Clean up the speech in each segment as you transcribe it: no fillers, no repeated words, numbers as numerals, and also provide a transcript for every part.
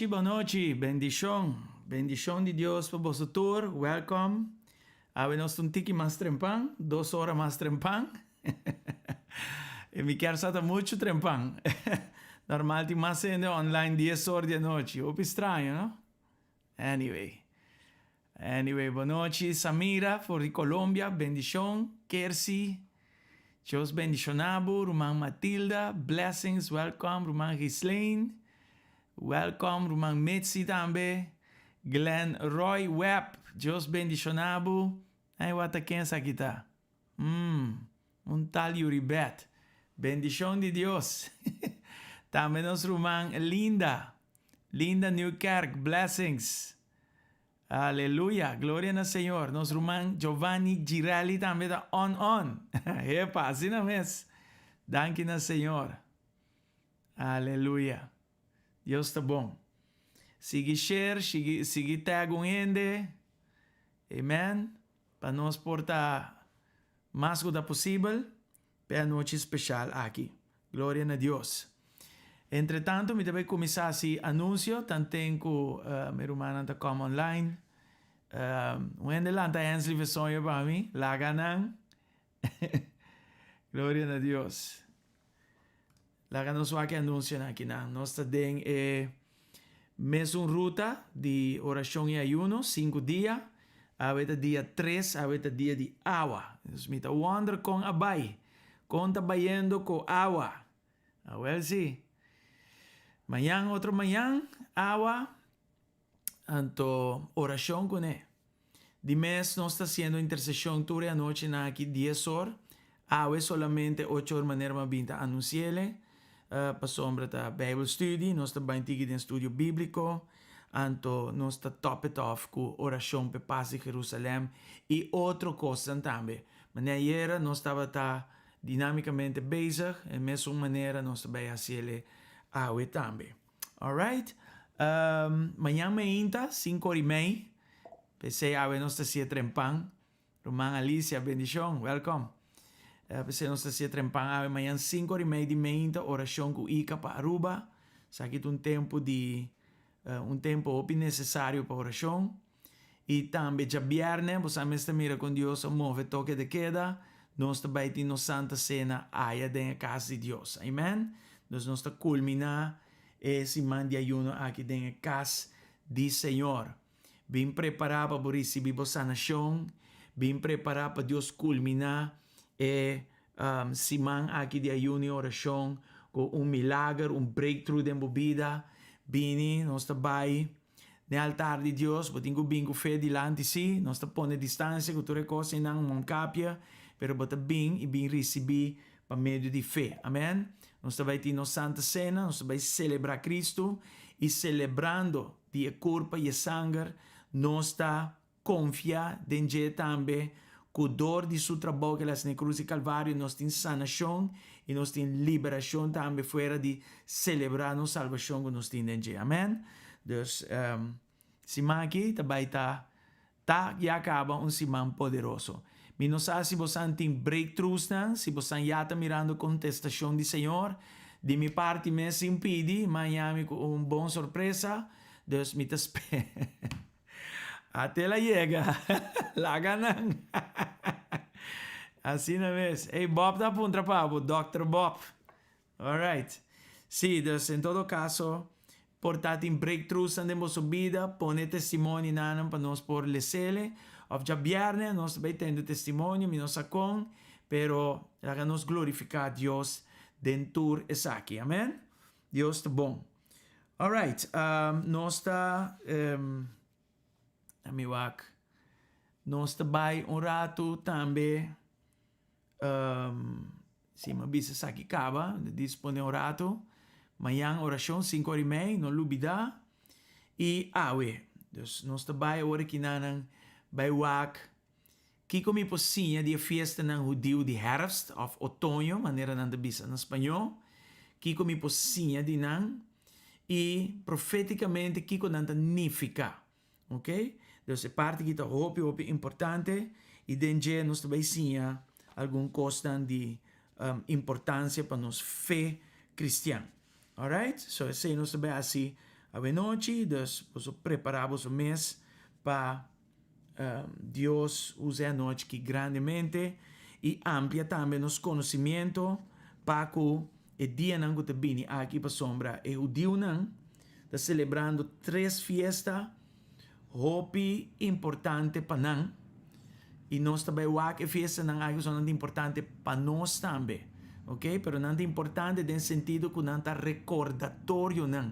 Boa noite, bendición. Bendición de Dios para vosotros. Welcome. Habemos un tiki más trempán, 2 horas más trempán. E mi quero stata muito trempang. Normal ti masende online 10 horas de noite. Opa estranho, no? Anyway, boa noite, Samira, for de Colômbia, bendição, Kersi, Deus bendicionado, Rumang Matilda, blessings, welcome, Rumang Ghislaine, welcome, Rumang Mitzi também, Glenn Roy Webb, Deus bendicionado, ai, what a kensa kita, tal Yuribet, bendição de Deus, também nos Rumang Linda Newkirk, blessings, Aleluia, glória no Senhor. Nos Román Giovanni Girelli também está on. Epa, assim não é. Danke no Senhor. Aleluia. Deus está bom. Siga share, siga tag um ende. Amen. Para nós portar mais que possível para a noite especial aqui. Glória a Deus. Entretanto, mi deve começar esse anúncio, tanto que meu irmão está como online. Wende lang tayo ang sliversonyo para mim, laga nang. Glória a Deus. Laga nos waki anúncio na kinang. Nós tadeng mês ruta de oração e ayuno, 5 dias. Aweta dia 3, aweta dia de awa. Nós mita wander com abay. Conta bayendo com awa. Well, si. Mayang, outro mayang, awa, anto oração com ele. De mês, nós está haciendo intercessão toda a noite na aqui 10 horas. Awe solamente 8 horas maneira uma binta anunciele. Pa sombra ta Bible study, nós está bem tigi de estudio bíblico. Anto nós está top it off com oração pe paz de Jerusalém e outra coisa também. Maneira nós estava dinamicamente bezig en mesma maneira nós também haciele awe também. Alright? Manhã meinta, 5:30. Pensei awe nós está trempang. Romang Alicia, bendição, welcome. Pensei nós está trempang awe manhã 5:30 de meinta, oração com Ica para Aruba. Sakit tempo de tempo necessário para oração. E também já viernes, você está mira com Deus, move toque de queda. Nós também temos Santa Cena aí dentro da casa de Deus. Amém? Nós está culminar esse man de ayuno aqui dentro da casa do Senhor. Bem preparado para receber a sanação. Bem preparado para Deus culminar esse man aqui de ayuno e oração com milagre, breakthrough dentro da vida. Bini, nós também no altar de Deus, botinho bingo fé dilante si, nós está pondo distância com toda coisa não mancapia, pero bota bem e bem receber para meio de fé. Amém? Nós também temos Santa Cena, nós também celebrar Cristo e celebrando de corpo e sangue, nós está confiar dentro também com dor de sua trabalho que na cruz e Calvário, nós temos sanação e nós temos liberação também fora de celebrar nossa salvação que nós temos dentro. Amém? Dus siman aqui também e acaba siman poderoso. Mi não sabe se você tem breakthroughs, não? Se você já está mirando contestação do Senhor. De minha parte, me impede, Miami com boa surpresa. Deus me espera. Até lá chega. Lá ganang. Assim não é. Hey, Bob tá punta para o Dr. Bob. Alright. Sim, dus em todo caso, portate em breakthroughs na nossa vida, pone testemunho nanan para nós por lesele. Of já viernes, nós também tendo testemunho, mi nossa com, pero haga-nos glorificar Deus dentro essa aqui. Amém? Deus está bom. Alright, nós está, amiwak, nós está bem rato também, se me bisa aqui acaba, dispone rato, manhã oração 5:30, não lubida, e awe. Dus nós está bem hora que nanan bij wak, kiko mi posinha de fiesta ng Judeu de herfst of otoño, maneira nanda bisa na espanhol, kiko mi posinha de nan, e profeticamente kiko nanda nifica, ok? Dus é parte que está hopi importante, e dentro nós também sinha algum coisa de importância para nos fé cristã, alright? So esse nós também assim a noite, dus nós preparamos o mês para Deus usa a noite que grandemente e amplia também nos conhecimento Paco e dia nang te bini aqui para sombra e o dia nang está celebrando 3 fiestas hopi importante para nang e nós também wak fiesta nang aqui são importante para nós também, ok? Pero nante importante no sentido que nanta recordatorio nang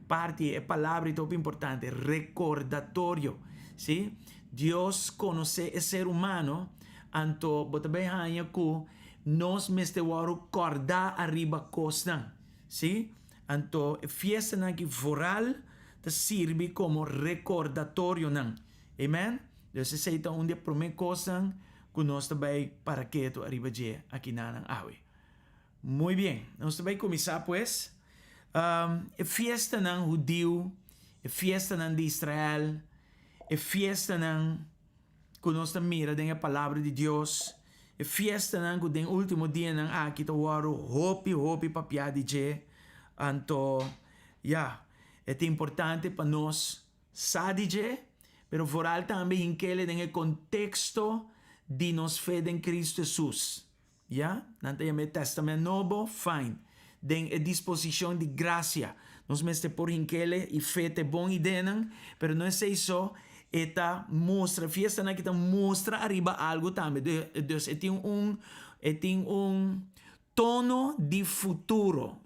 parte é palavra top importante recordatorio, ¿sí? Dios conoce el ser humano anto botabe hanya ku nos meste waru corda arriba costan, ¿sí? Anto fiesta na que foral te sirve como recordatorio nan. Amen? Dus se seita onde prome costan ku nos tabay para que tu arriba je aqui nanang awe. Muy bien. Nos tabay começar pues. Fiesta ng Judeu, fiesta ng de Israel, fiesta ng kunosta mira den a palavra de Deus, fiesta ng den último dia ng aqui to waro hopi papia de je, anto é importante para nós sabe je, pero foral também incele den el contexto de nos fe en Cristo Jesus, nante yame testamento novo, fine. Den a disposição de graça. Nós mestre por hinkele e fete bom idenan, pero não é isso, eta mostra, fiesta na kita mostra arriba algo também. Dus tem tono de futuro,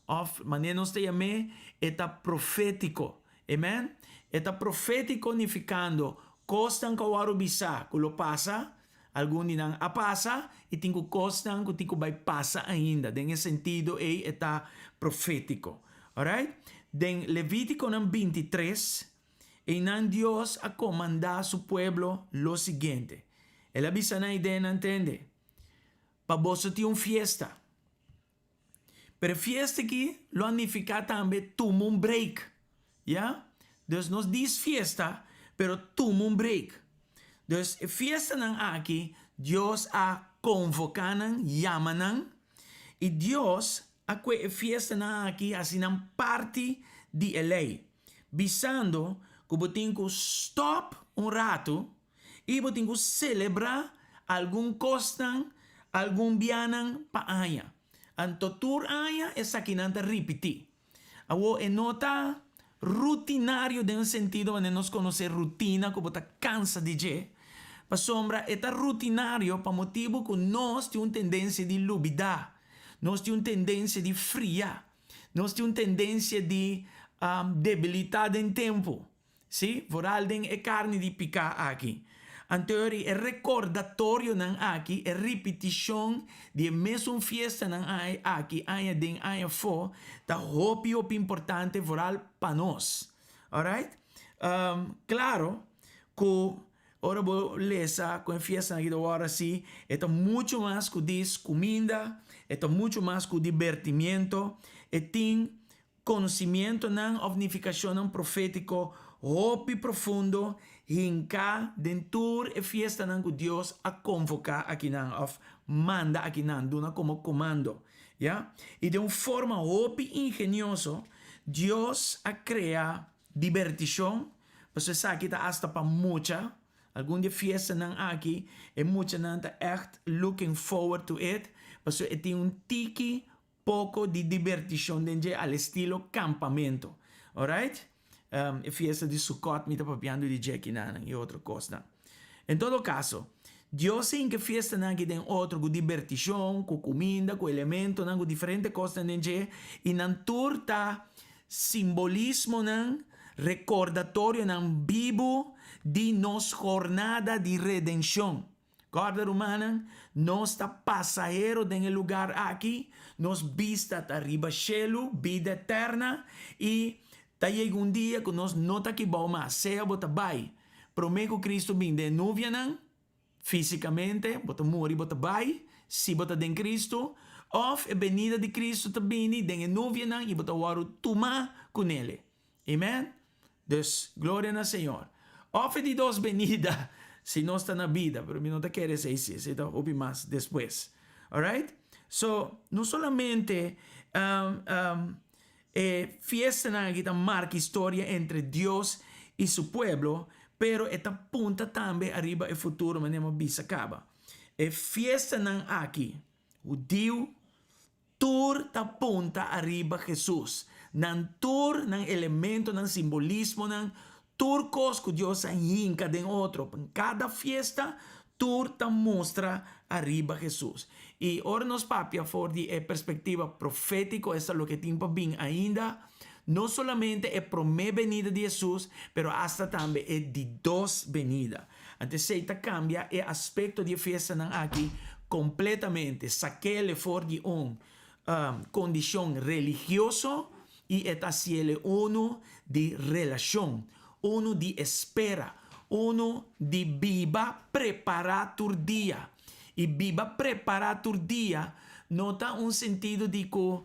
Of maneira nós te chame, eta profético. Amen? Eta profético significando, costan kawaro bisa, kulo pasa, algum dinang apasa e tingo costan que tingo vai passa ainda. Den sentido está profético. Alright? Den Levítico 23, nan Dios a comandar a su pueblo lo siguiente. Él avisa na idea, entende? Para vos tiene una fiesta. Pero fiesta aquí lo significa también tumo un break. Dus nos dice fiesta, pero tumo un break. Dus fiesta nang aqui, Deus a convocanan, llamanan, e Deus a fiesta nang aqui asinan parte de lei, visando que botinho stop rato e botinho celebrar algum costan, algum bianan pa aya. Anto tur aya é saquinanta repetir. Awo nota rutinario de sentido onde nós conhecer rutina, que bota cansa de je. Pa sombra, é rutinario para motivo que nós temos uma tendência de lubida, nós temos uma tendência de fria, nós temos uma tendência de debilitar em tempo. Sim? Vooral é carne de picar aqui. Anterior é recordatório nan aqui, é repetição de mesmo fiesta nan aqui, aia den aia fo, tá hopi importante vooral para nós. Alright? Claro que ora vou lesa com fiesta aqui do hora sim, é muito mais que diz comida, é muito mais que divertimento, e tem conhecimento nan unificação nan profético, hopi profundo, hinka dentur e fiesta nan que Deus a convocar aqui nan, of manda aqui nan, duna como comando, E de uma forma hopi ingenioso, Deus a crea divertição, você sabe que tá hasta para mucha. Algum dia fiesta nan aqui e muita nan tá echt looking forward to it, parce que tem tiki pouco de divertição dentro al estilo campamento, alright? E fiesta de Sukkot me tá papiando de Jackie nan e outra coisa. Em todo caso, Deus em que fiesta nan que tem outro com divertição, com comida, com elemento nan com diferente coisa dentro e nan turta simbolismo nan recordatório nan vivo de nos jornada de redenção. Guarda humana, nós está passageiro en lugar aqui, nos vista arriba cielo, vida eterna, e tá chega um dia que nós não tá aqui mais, seja bota vai, promete Cristo bem de novia nan, fisicamente, bota morrer bota vai, se bota den Cristo, of a venida de Cristo também, den novia nan, e bota waru tuma com ele. Amen? Dus, glória ao Senhor. Of de dos venida, se não está na vida, pero não te quer dizer isso, se está ouve mais depois. Alright? So, não solamente fiesta na que marca história entre Deus e su pueblo, pero esta punta também arriba o futuro, mas não bisa acaba. Fiesta na aqui, judeu, tur ta punta arriba Jesus. Nan tur, ng elemento, ng simbolismo, ng turcos que Dios hinca den otro. En cada fiesta, tur ta mostra arriba Jesus. E ora nos papia for di perspectiva profético, esta lo que timpa bin ainda, no solamente é promé venida de Jesus, pero hasta também é de dos venida. Antes seita cambia é aspecto de fiesta ng aqui completamente. Saquele for de condição religioso e eta ciele uno de relação, uno de espera, uno de viva preparatur dia. E viva preparatur dia nota un sentido de que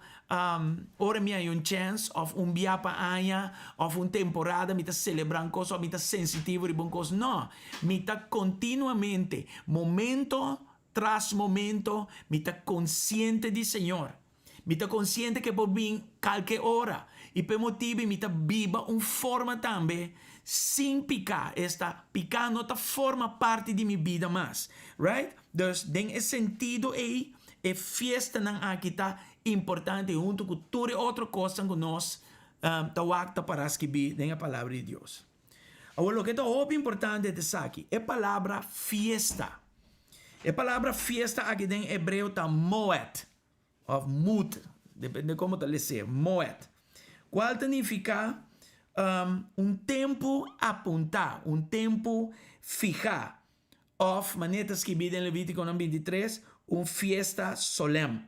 ora mi hay un chance of un via pa aña of un temporada mita celebran cosas mita sensitivo de bon cosas no mita continuamente momento tras momento mita consciente di Señor mita consciente que por bien qualche hora e per motivi mita viva un forma tambe sin picar esta picar nota forma parte de mi vida más right dus den é sentido aí é fiesta ng akita importante junto com tudo outra coisa que nós tawagta para escrever na palavra de Deus. Agora, o que é muito importante é aqui, é a palavra fiesta. A palavra fiesta aqui em hebreu está moed, ou mut, depende de como está lê, moed. Qual significa tempo apontar, tempo fijar. Of, maneira escrevida em Levítico 23, fiesta solem,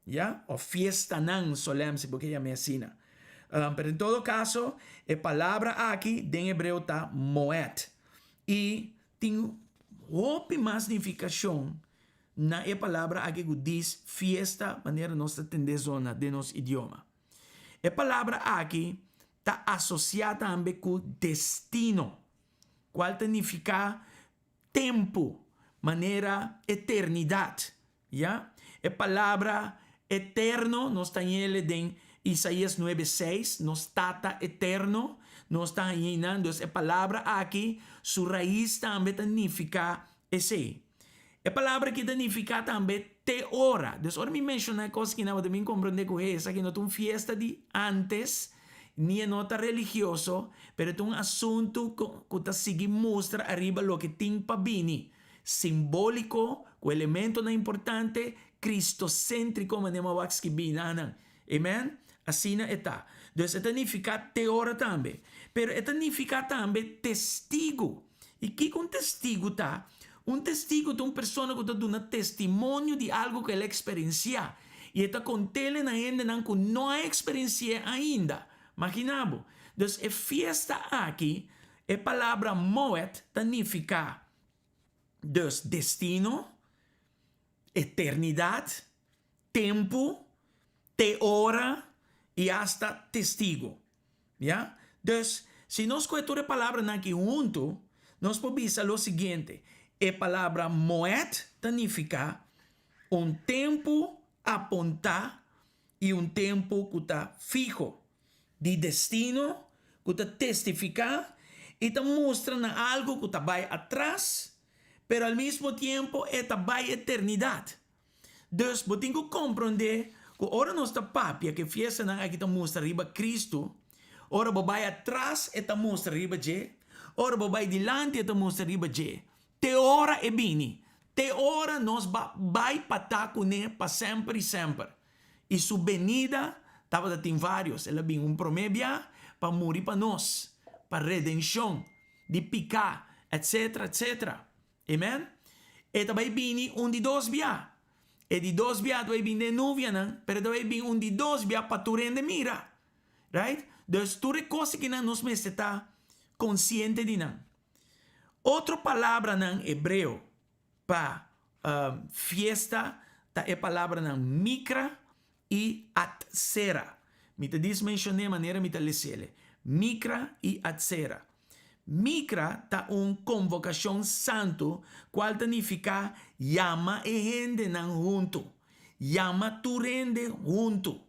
¿ya? O fiesta nan solem, se porque llame así. Pero en todo caso, la palabra aquí en hebreo está moed. Y tiene otra más significación na la palabra aquí que dice fiesta, manera nuestra zona de nuestro idioma. La palabra aquí está asociada también con destino, cual significa tempo, manera eternidad. ¿Ya? La palabra eterno no está en Isaías 9:6, no está eterno, no está en entonces la palabra aquí, su raíz también significa ese. La palabra que significa también te hora. Entonces ahora me menciona cosas que no también comprende que es que no es una fiesta de antes, ni nota religioso, pero es un asunto que te sigue mostra arriba lo que tiene para venir. Simbólico, o elemento na importante, cristocêntrico, manema wax que binanan. Amen? Assim está. Então, isso significa teora também. Pero isso significa também testigo. E que um testigo está? Um testigo é uma pessoa que está dando testemunho de algo que ele experiencia. E está contando na gente que não experiencia ainda. Imaginamos? Então, a fiesta aqui, a palavra moed, significa dus destino, eternidad, tempo, te hora y hasta testigo. ¿Ya? Dus, si nos cuesta palabra aquí junto, nos podemos lo siguiente. La palabra moed significa un tempo apontar y un tempo que está fijo. De destino, que está testificar y te muestra algo que está atrás, pero al mismo tiempo esta vai eternidad. Dus, eu tenho que compreender que ora nossa papia que fiesta na aqui mostra riba Cristo, ora vai atrás eta mostra riba je, ora vai dilante eta mostra riba je. Te ora e bini, te ora nos vai patar com ne para sempre e sempre. E sua venida estava tem vários, ela bem promébia para morrer para nós, para redenção, de picar, etc, etc. Amen? E também bini de dos via. E de dos via tu bini de nuvia, pero também bini de dos via para tu rende mira. Right? Dus tu reconoce que nos me está consciente de nan. Outra palavra nan hebreu para fiesta ta é palavra nan mikra e atzera. Me te diz mencionei maneira me te lesele. Mikra e atzera. Mikra ta convocação santo, qual significa llama e gente nan junto. Llama tu rende junto.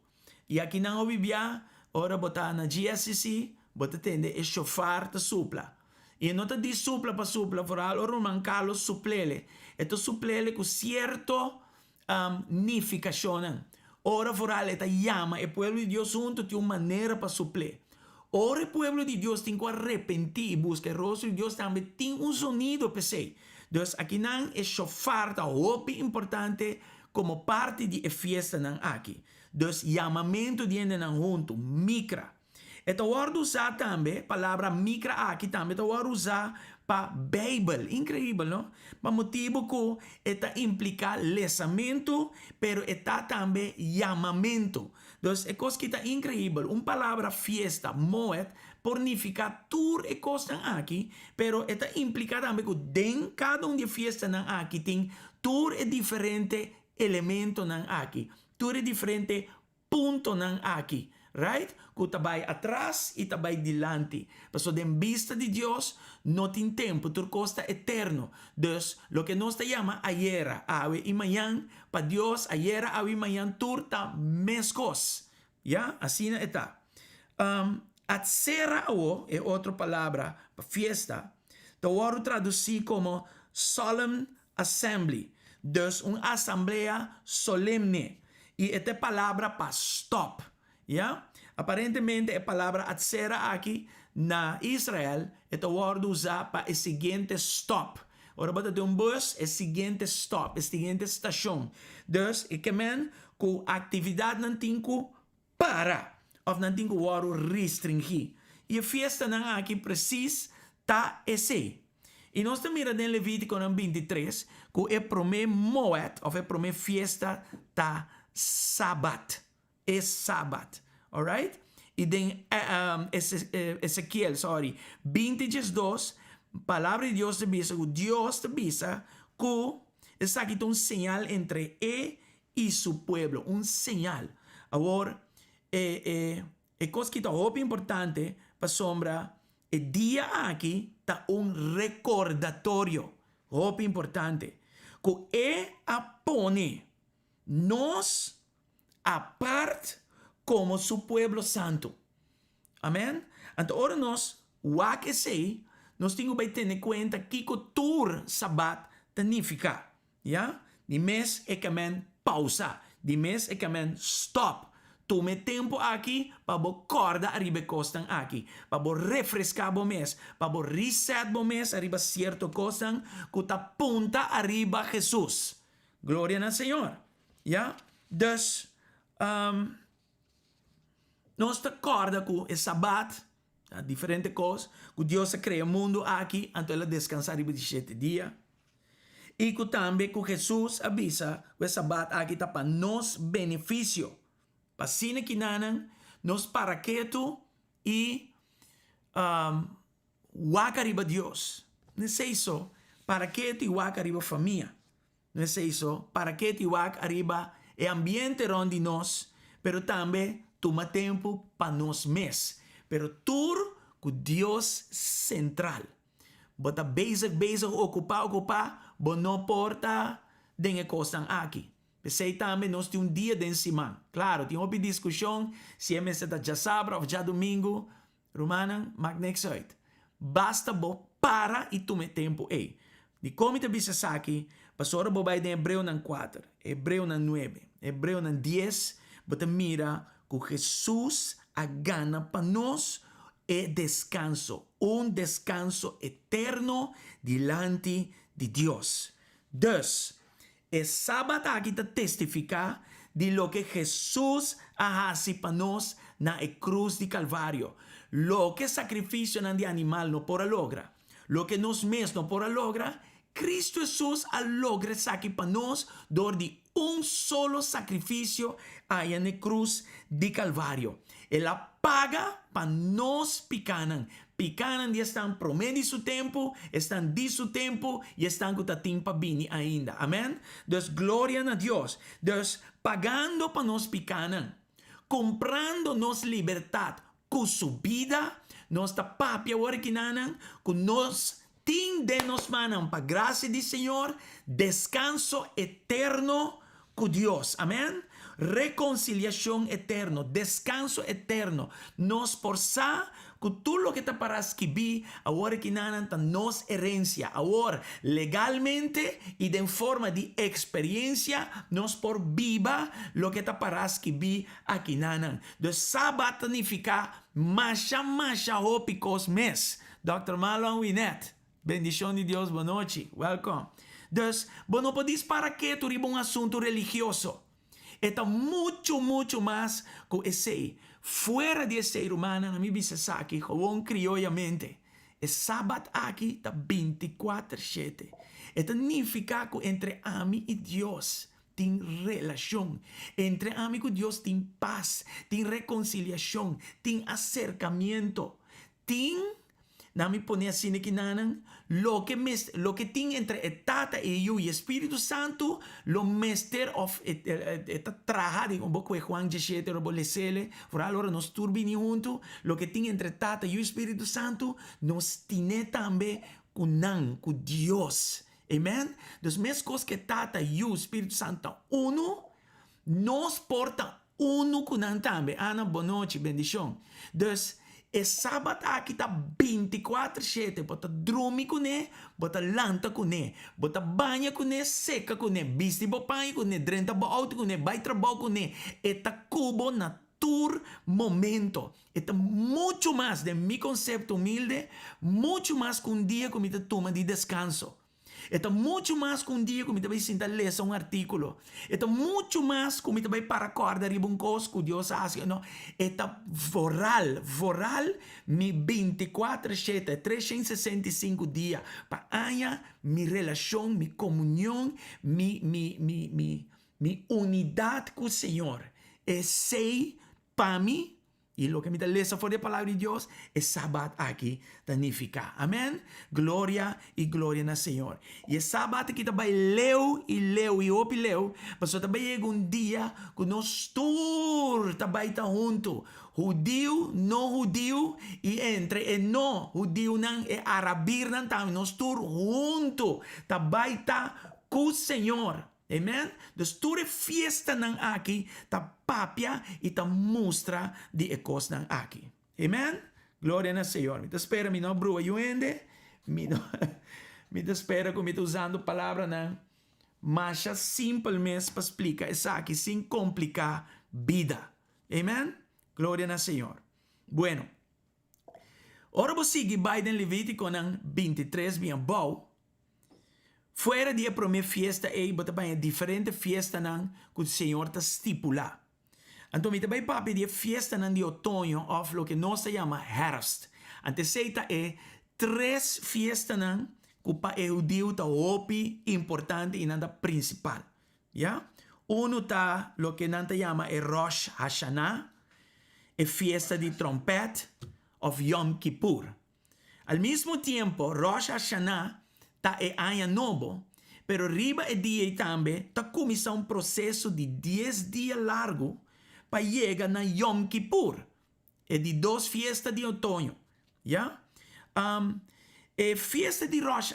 E aqui não bibia, ora botar na GSC, bota tende e chofar ta supla. E não te diz supla pa supla, foral o romancalo suplele. Eto suplele com certo nificação. Ora foral eta llama el pueblo de Dios junto de una manera para suplir. Ora el pueblo de Dios tiene que arrepentir y buscar el rostro de Dios también tiene un sonido pesé. Entonces aquí nan es shofar ta hopi importante como parte de fiesta nan aquí. Entonces llamamiento tiene nan junto, mikra. Esta word usar também, palavra micra aqui também, esta word usar para Bible. Incrível, não? Para motivo que esta implica lesamento, pero está também chamamento. Então, é coisa que está incrível. Uma palavra fiesta, moed, pornifica tur e costa aqui, pero esta implica também que dentro cada de fiesta nan aqui tem tur e diferente elemento nan aqui. Tur e diferente ponto nan aqui. Right? Que tabay atrás y tabay delante. Pero de vista de Dios no tiene tiempo, tu costa eterno. Dus lo que nos te llama ayer, awe y mañana, para Dios ayer, awe y mañana, turta mescos. ¿Ya? Así no está. Atzera o es otra palabra, fiesta. Te voy a traducir como solemn assembly. Dus una asamblea solemne. Y esta palabra para stop. ¿Ya? Aparentemente, la palabra atzera aquí na Israel, esta word usa para el siguiente stop. Ahora, para de un bus, el siguiente stop, el siguiente estación. Dus, ik men, ku actividad nan tinku para, of nan tinku word restringir. Y a fiesta nan aquí precis ta ese. Y nós mira en Levítico 23, que é promé moed, of é promé fiesta ta sabat. Es Sabbat, alright? Y de Ezequiel, 22, palabra de Dios te avisa, que Dios te avisa que está aquí un señal entre él y su pueblo, un señal. Ahora, cosa que está muy importante para sombra, el día aquí está un recordatorio, muy importante, que él apone nos aparte como su pueblo santo. Amén. Entonces, ahora nos, nos tengo que tener en cuenta que tur sabat significa. ¿Ya? Di mes é que men pausa. Di mes é que men stop. Tome tempo aqui para bo corda arriba costan aqui. Para bo refrescar bo mes. Para bo reset bo mes arriba cierto costan que ta punta arriba Jesus. Gloria al Señor. ¿Ya? Dus, nós acorda com o sabat, diferente coisa, que Deus criou o mundo aqui, então ele descansar de 7 dias. E que também que Jesus avisa que o sabat aqui está para nos benefício. Para sine que nanan, nos paraqueto e waka riba Deus. Não é isso, paraqueto e waka riba família. Não é isso, paraqueto e waka riba é ambiente onde nós, pero também toma tempo para nós mesmos. Pero tur com Deus central. Bota bezig, ocupar, bo não porta den coisas aqui. Pensei também nós temos dia de semana. Claro, tem uma discussão se é mês já sábado ou já domingo. Romana, mag niks uit. Basta bo para e tome tempo. Ei, de como te bisa aqui, pastora bo bij de Hebreu nan 4, Hebreu nan 9, Hebreu nan 10, bota mira que Jesus agana para nós é descanso, descanso eterno delante de Deus. Dus, el sábado aqui te testifica de lo que Jesus hace para nós na cruz de Calvário. Lo que sacrificio de animal no por logra, lo que nos mesmos no por logra, Cristo Jesus a logra aqui para nós dor de solo sacrificio aí na cruz de Calvário. Ela paga para nós picanan. Picanan ya están promedio su tempo, están de su tempo y están con timpa bini ainda. Amén. Dios, gloria a Dios. Dios, pagando para nos picanan, comprando nos libertad con su vida, nos papia orquinanan, con nos tin de nos manan para gracia del Señor, descanso eterno con Dios. Amén. Reconciliación eterno, descanso eterno. Nos porsa que tú lo que te paras que vi, ahora que nanan ta nos herencia, ahora legalmente y de forma de experiencia, nos por viva lo que te paras que vi aquí nanan. De sabat significa masha hopicos mes. Dr. Marlon Winnet, bendición de Dios, boa noite, welcome. Dus, não podis para que tu riba assunto religioso. Está muito mais que esse. Fora de ser humano, na minha visão aqui, gewoon criollamente. É sábado aqui, está 24/7. Isso significa que entre mim e Deus tem relação. Entre mim e Deus tem paz, tem reconciliação, tem acercamento, tem... Na mi pone assim que nanan, lo que tem entre Tata e eu e Espírito Santo, lo mester of trabalhar com boco Juan 17 ou bolesele, por allora nos turbini junto, lo que tem entre Tata e o Espírito Santo, nos tiene também com Deus. Amen? Dus mes coisas que Tata e o Espírito Santo uno, nos porta uno com nan também. Ana, boa noite, bendição. Dus é sábado aqui tá 24/7, bota dormir com ele, bota lanta com ele, bota banha com ele, seca com ele, viste bo banho com ele, drenta bo auto com ele, vai trabalho com ele, eta cubo na tur momento. Eta muito mais de mi conceito humilde, muito mais que dia que me toma de descanso. Eta muito mais que dia que me vai sentar ler um artículo. Eta muito mais que me vai para acordar e um coisa que Deus faz. No, eta voral, mi 24/7, 365 dias, para ganhar mi relação, mi comunhão, mi unidade com o Senhor. É sei para mim. E lo que me lesa fora a palavra de Deus é sábado aqui, significa. Amém? Glória e glória no Senhor. E é sábado que também leu, mas também é dia que nós todos também estamos juntos. Judeu, não judeu, e entre não judeu não e arabir não também, nós todos juntos também está com o Senhor. Amen? Dus toda fiesta nang aqui ta papia e ta mostra de ecos nang aqui. Amen? Glória ao Senhor. Me te espera, mi no bro, ayuende. Me te espera com me te usando palavra nang mas simplesmente para explicar essa aqui sem complicar vida. Amen? Glória ao Senhor. Bueno. Ora vou seguir Biden Levítico nang 23 bem bom. Fora de a primeira fiesta, bota bem diferente fiesta nan que o Senhor está estipula. Então, me também papi de fiesta nan de outono, of lo que nós chama herfst. Anteceita é 3 fiesta nan que para o judeu tá opi importante e nada principal. Ja? Uno tá lo que nanta chama é Rosh Hashanah, é fiesta de trompete, of Yom Kippur. Al mesmo tempo, Rosh Hashanah ta é ano novo, pero riba e dia também ta começa processo de 10 dias largo para chegar na Yom Kippur. É de 2 fiestas de outono, ja? É fiesta de Rosh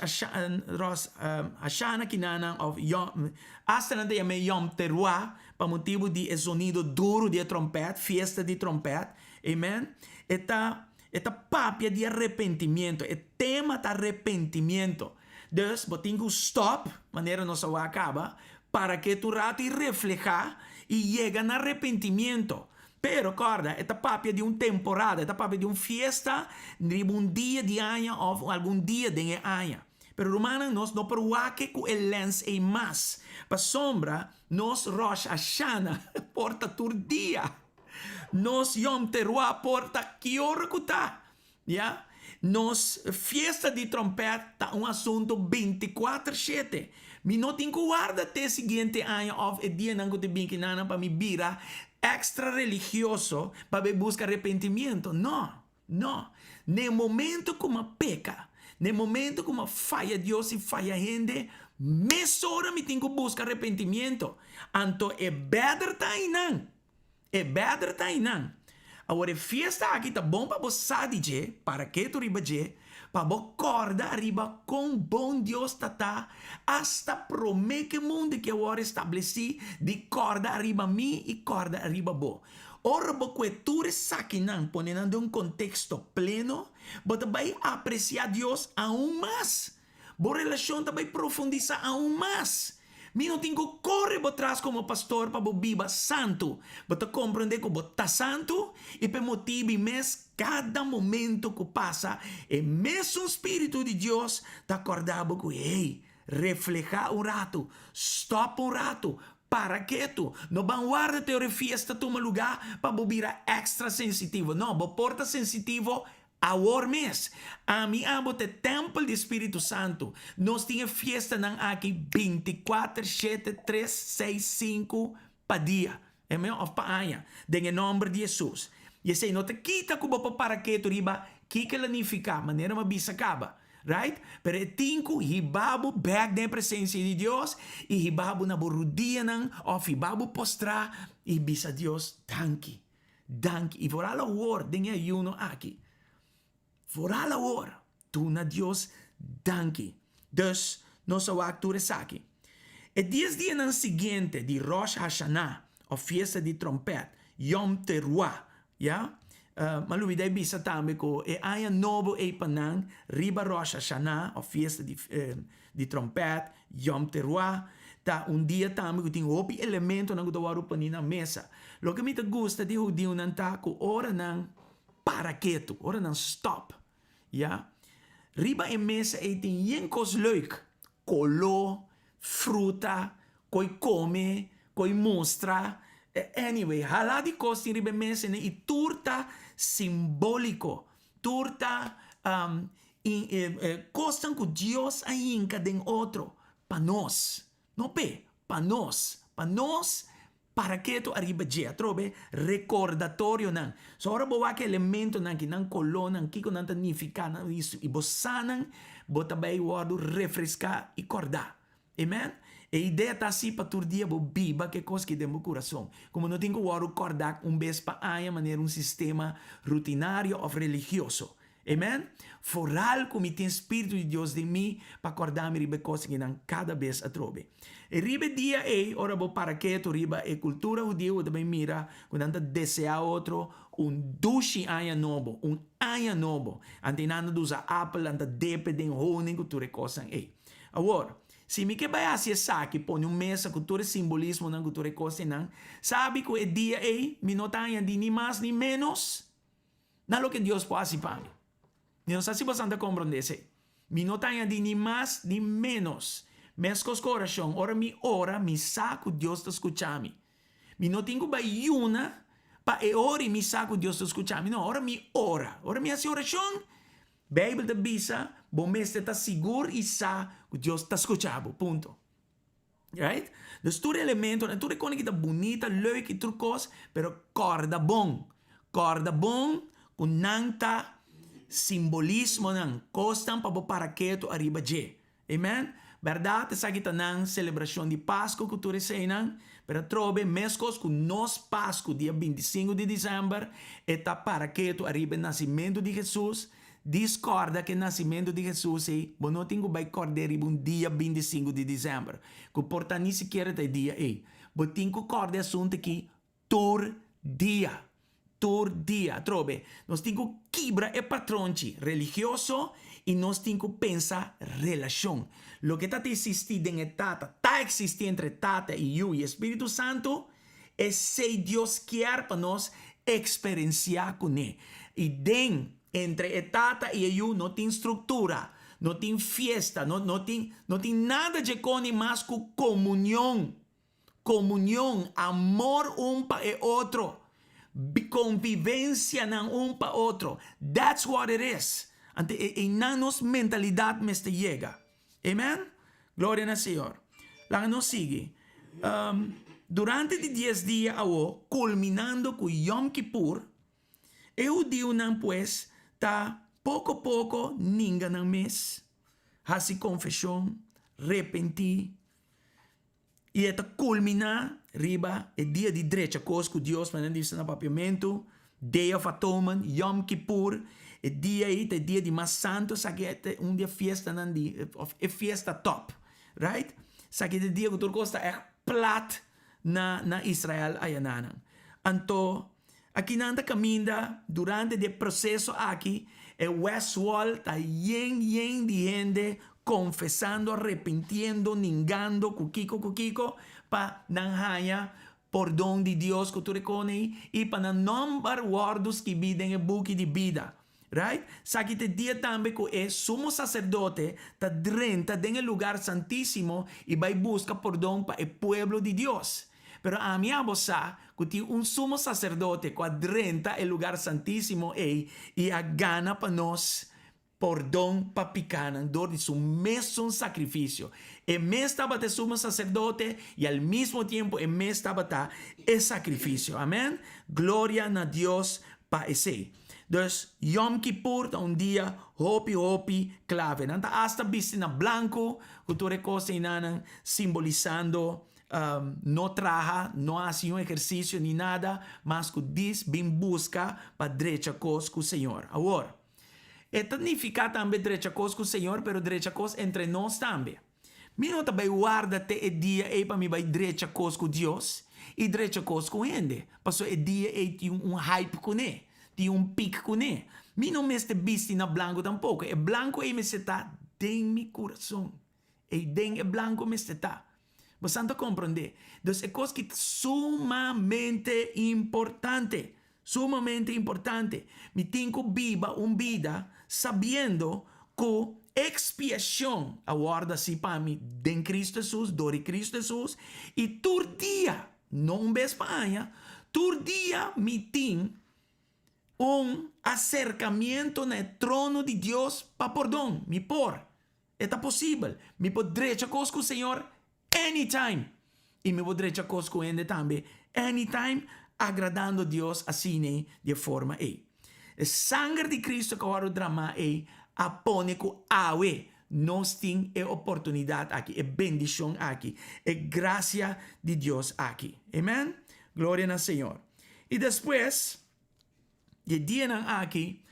Hashanah que nana of Yom, hasta na dia me Yom Teruah, para motivo de sonido duro de trompete, fiesta de trompete, amen? Eta papia de arrependimento, é tema de arrependimento. Dus, botinho stop, maneira não se acaba, para que tu rato e reflejar e chega no arrependimento. Pero, corda, esta papia de temporada, esta papia de fiesta, de dia de ano ou algum dia de ano. Pero, romana, nós não perwaque com el lens e mais. Para sombra, nós Rosh Hashanah porta tur dia. Nós Yom Teruah porta que hora que tá. Yeah? Nos fiesta de trompete tá assunto 24/7. Mi não tem que guardar até seguinte ano of e dia não te bem que nana para me vira extra religioso para buscar arrependimento. Não. No momento como peca, no momento como falha Deus e falha gente, mesora me tem que buscar arrependimento. Anto é better tá inang. É better tá inang. Agora, fiesta aqui tá bom para você saber para que tu riba je, para você corda riba com bom Deus tá, hasta promete que mundo que agora estabeleci de corda riba mi e corda riba bo. Ora boque tu saquinan, poniendo en un contexto pleno, bota vai apreciar Dios aún más. Bo relación te vai profundizar aún más. Mi no tengo corre atrás como pastor para viva santo. Bota comprender que bota santo e per motivi mes cada momento que passa e mesmo espírito de Deus te acordava que hey, reflejar un rato, stop un rato, para quieto. No vanguarda teoria fiesta toma lugar para bobira extra sensitivo. No, bo porta sensitivo agora mes. A mim amo te templo do Espírito Santo. Nós tinha fiesta nang aqui 24, 7, 3, 6, 5 pa dia. É meu of pa aya. Em nome de Jesus. E sei, não te quita que bopa para quieto riba, que la nifica, maneira mabisa acaba. Right? Pero tinku hibabu back na presença de Deus e hibabu na borudia nang of hibabu postra e bisa Deus danki. Danki. E vooral a woord dinge ayuno aqui. Vooral a woord tu na Deus danki. Dus nossa actura aqui. E 10 dias no seguinte de Rosh Hashanah, ou fiesta de trompete, Yom Teruah, ja? Maluidai bisa também ko e aya novo e panang riba Rosh Hashanah, ou fiesta de trompete, Yom Teruah, ta dia também que tem outro elemento na gudawaru pani na mesa. Lo que me te gusta de judeu nan ta ko ora nang paraketo, ora nang stop, ja? Riba e mesa e tem yenkos leuk, colo, fruta, koi come, koi mostra. Anyway, hala di costi ribe mesa ne i turta simbólico, turta costan que Dios ainca den otro, pa nós, no pe, pa nós, para que tu arriba dia, trobe recordatorio nan. So ora bo que elemento nan ki nan colonna, ki ko nan tanifica nan isso e bosanan, bota bai wado refrescar e acordar. Amen? E a ideia está assim para todo dia biba que coisa que tem no coração. Como não tem que acordar vez para a maneira sistema rutinário ou religioso. Amen? Foral como tem Espírito de Deus de mim para acordar-me ribe coisa que não cada vez a trobe. E ribe dia ora bo para que tu riba e cultura judeu também mira quando anda desejar outro dushi aya novo, aya novo. Antinando usa apple, anda depe den honing cultura coisa Agora, se me que vai assim saque põe mesa cultura simbolismo na cultura coisa não sabe que o dia me não tá de nem mais nem menos na lo que Deus pode para mim não sei se você anda compreendendo me não tá de nem mais nem menos mescos coração ora me saco Deus te escuchar me não tenho vai una pa ora me saco Deus te escuchar não ora me assim oração Bíblia da bisa, bom mês está seguro e sa que Deus está escutando, ponto. Right? Dus tudo elemento, tudo é coisa bonita, leuk e trucos, pero corda bom, com nanta simbolismo nang costam para que tu arriba je. Amen? Verdade, sa kita nang celebração de Páscoa que tu recebem, pero trobe mescos com nós Páscoa dia 25 de dezembro, eta para que tu arriba nascimento de Jesus. Discorda que o nascimento de Jesus é, bom, não tenho que acordar dia 25 de dezembro. Que porta nem sequer até dia é. Bom, tenho que acordar assunto que tur dia. Trobe, nós temos que quebrar o patrão religioso e nós temos que pensar relação. Lo que está existindo em tata, está existindo entre tata e eu e Espírito Santo, é se Deus quer para nós experienciar com ele. E entre tata e eu não tem estrutura, não tem fiesta, não tem nada de com mais que comunhão, amor para o outro, convivência para o outro. That's what it is. E na nossa mentalidade me chega. Amen? Glória ao Senhor. Lá nos sigue. Durante 10 dias, culminando com Yom Kippur, eu digo pues, tá pouco a pouco, ninguém no mês, hace confissão, repenti, e eta culmina, riba, e dia de direita, coisa que Deus me disse no papiamento, Day of Atonement, Yom Kippur, e dia de mais santo, sabe, um dia fiesta, é fiesta top, right? Sabe, dia que tu costa é plat na Israel, ayananan. Anto, Aqui nanta caminha durante o processo aqui, o Westwall está yen de gente confessando, arrepentindo, ningando, kukiko, pa nanhaya por dom de Deus que tu reconhece e para number wordos que videm em book de vida. Right? Saki te dia também que é sumo sacerdote ta drenta den el lugar santíssimo e vai busca perdão para o pueblo de Deus. Pero a mí abosa que un sumo sacerdote que drenta el lugar santíssimo e a gana para nós perdão para picanan dor de su mesmo sacrifício. E me estava te sumo sacerdote e al mismo tiempo e me estava ta el sacrifício. Amém? Glória a Deus para esse. Dus Yom Kippur é dia hopi clave. Nanta hasta viste na blanco, cultura cosa inanan simbolizando no traja, no hace un ejercicio ni nada, mas que diz bem busca para derecha cos com o Senhor. Agora, significa também derecha cos com o Senhor, pero derecha cos entre nós também. Mi não também guarda-te o dia e para mim vai derecha cos com Deus e derecha cos com ele. Passou o dia e tem hype com ele. Tem pique com ele. Mi não me este viste na blanco tampouco. E blanco e me está dentro mi coração. E dentro blanco me está. Você não compreende? Então, é coisa que é sumamente importante. Sumamente importante. Me tenho que viver uma vida sabendo que expiação aguarda-se para mim em Cristo Jesus, dor de Cristo Jesus. E todo dia, não vez para todo dia me tem acercamiento no trono de Deus para perdão. Me por. É possível. Me poder cosas com o Senhor anytime. E me poder cosas com ele também anytime, agradando a Deus assim de forma aí. O sangue de Cristo que agora o drama é apone com awe. Nós temos a oportunidade aqui, a bendição aqui, a graça de Deus aqui. Amém? Glória ao Senhor. E depois, de dia aqui,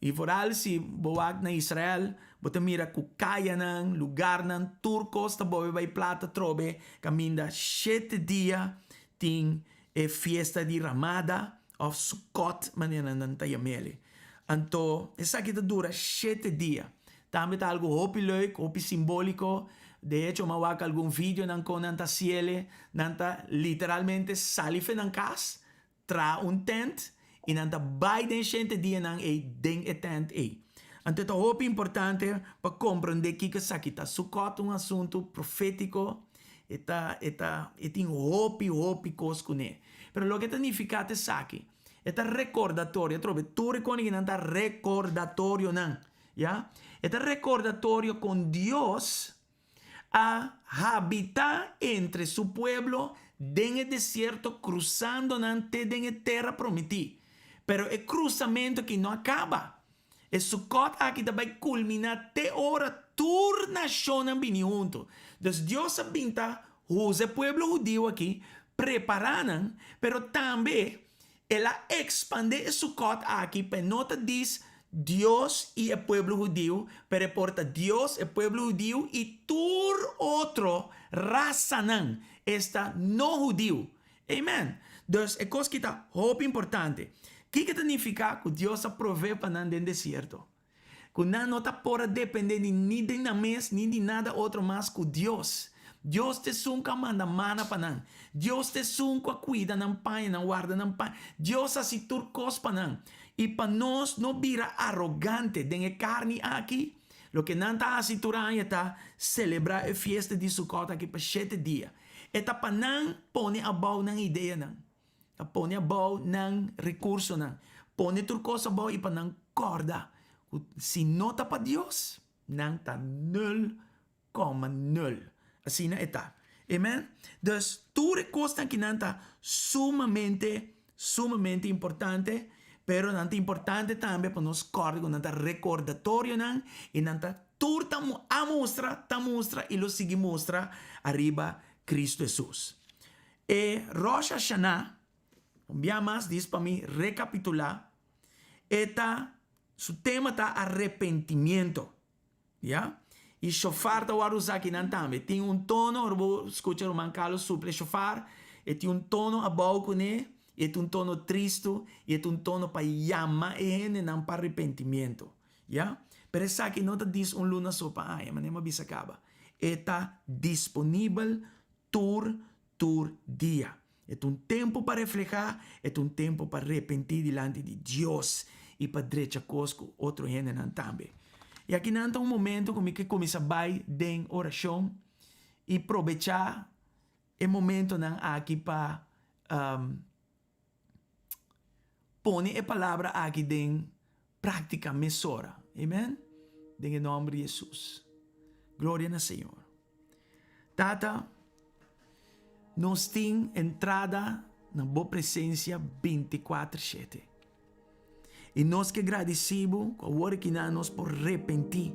e por aí se boak na Israel, você mira que kaya ng lugar ng turcos, taboy vai plata trobe, caminda 7 dias, tem a fiesta de Ramada, of Sukkot, manera ng tayamele. Anto, essa aqui dura 7 dias. Também tá algo hopi leuk, hopi simbólico. De hecho, mawak algum vídeo ng nanta ciele, nanta literalmente salife ng kas, tra tent, e nanta bay den gente dia nang den tent e. Anto ito hopi importante para compreender que essa aqui tá Sukkot assunto profético, etin hopi koskune. Pero lo que significa te saki, eta recordatorio, trobe, tu reconoce que nanta recordatorio nan, ya? Eta recordatorio con Dios a habitar entre su pueblo en el desierto, cruzando ante en la tierra prometida. Pero el cruzamiento que no acaba. El Sukkot aquí también culmina te hora turnación en vini junto. Entonces Dios pinta el pueblo judío aquí preparan, pero también él expande el Sukkot aquí, pero no te dice Dios y el pueblo judío, pero porta Dios, el pueblo judío y tur otro raza nan, esta no judío. Amen. Entonces, es cosa que está muy importante. ¿Qué significa que Dios provee para nan del desierto? Que nan no está por depender ni de nada más, ni de nada otro más que Dios. Dios te sunca manda mana para nan. Dios te sunca cuida nan pan, nan guarda nan pan. Dios así turcos para nan. Y para nos no vira arrogante de carne aquí. Lo que nanta así turán está celebrar la fiesta de Sukkot aquí para 7 días. Eta para nan pone abau nan idea nan. Pone abau nan recurso nan. Pone turcos abau y para nan corda. Si no está para Dios, nan está 0,0. Así na está. Amen? Dus tu recosta que nanta sumamente importante. Pero nanta importante também para nos código nanta recordatorio nan e nanta turta a mostra e lo sigue mostra arriba Cristo Jesus. E Rosh Hashanah, um dia mais diz para mim recapitular, su tema está arrepentimiento, ya? E shofar tá o usar aqui nan também. Tem tono, eu vou escutar o man Carlos suple shofar, e tem tono a boca né? é um tono triste, é um tono para chamar e não para arrependimento. Yeah? Pero essa aqui não diz luna só para mas não bisa acaba. Está disponível todo dia. É um tempo para refletir, é um tempo para arrepender diante de Deus e para direita cosco outro gente também. E aqui não um momento como que começa a vai em oração e aproveitar o momento não aqui para pôr a palavra aqui em prática mesora. Amém? Em nome de Jesus. Glória ao Senhor. Tata, nós temos entrada na boa presença 24/7. E nós que agradecemos com a hora que nós por arrepentir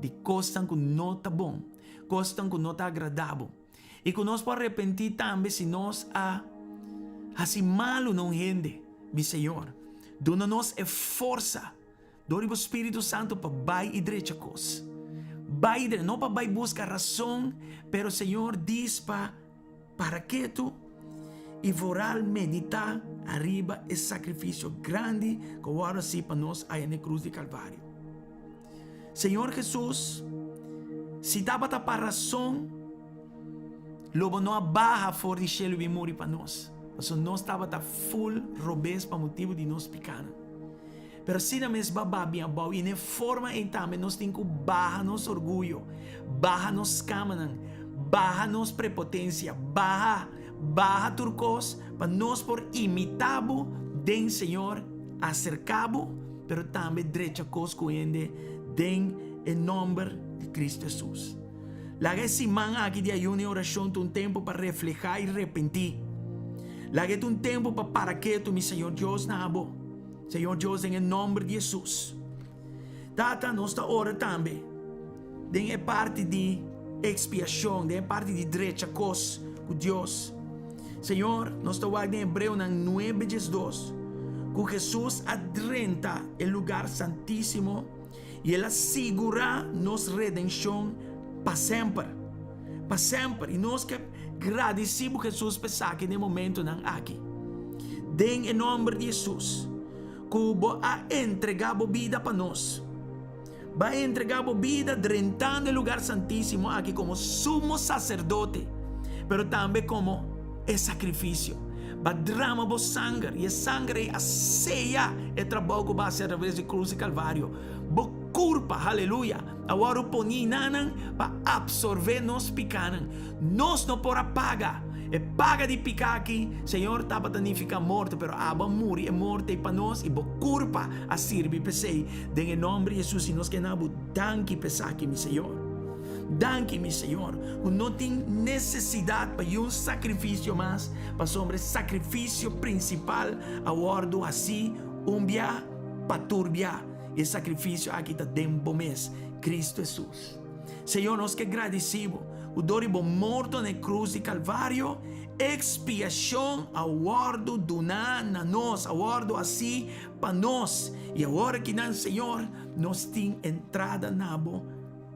de coisas que não está bom, coisas que não está agradável. E que nós por arrepentir também se nós assim malo não rende, meu Senhor. Dona-nos força, dore o Espírito Santo para vai e direita coisa. Vai, não para vai buscar razão, pero Senhor diz para que tu e voral meditar arriba esse sacrifício grande que agora sim para nós aí na cruz de Calvário. Senhor Jesus, se dá para razão, logo não barra fora de cielo e morre para nós. Mas nós estava full robês para motivo de nós pecar. Pero se não mes babá bem abau e na forma então nós temos que barra nosso orgulho, barra nos camanan, barra nos prepotência, barra turcos para nós por imitabo den Senhor acercabo, pero também direita cosco ende den em nome de Cristo Jesus. Laga esse man aqui de ayuno e oração um tempo para refletir e arrepentir. Laga um tempo para que tu, meu Senhor Deus, na abo. Senhor Deus, em nome de Jesus. Tata, nós está ora também. Den parte de expiação, den parte de direita cos com Deus. Senhor, nós está guardando em Hebreu 9:2. Que Jesus adrenta o lugar santíssimo e Ele assegura nossa redenção para sempre. Para sempre. E nós que agradecemos Jesus por aqui no momento não aqui. Den em nome de Jesus. Cubo a entregar a vida para nós. Vai entregar a vida drentando o lugar santíssimo aqui como sumo sacerdote, pero também como sacrifício. Vai derramar o sangue e o sangue a ceia e trabalho que vai ser através da cruz e Calvário. Bo culpa, aleluia. Agora o poni nanan para absorver nos picanan. Nós não por paga. E paga de picar aqui, Senhor, estava danificar morte, pero aba muri é morte para nós e bo culpa a sirve pesei. Em nome de Jesus, e nós que nabo danke pesaki, meu Senhor. Danke, meu Senhor. Não tem necessidade para um sacrifício mais, para sobre sacrifício principal, aordo assim, umbia, paturbia. E sacrifício aqui está dentro mês, Cristo Jesus. Senhor, nós que agradecemos. O doribo morto na cruz de Calvário, expiação ao ordo do na nós, ao ordo assim para nós. E agora que não, Senhor, nós temos entrada na bo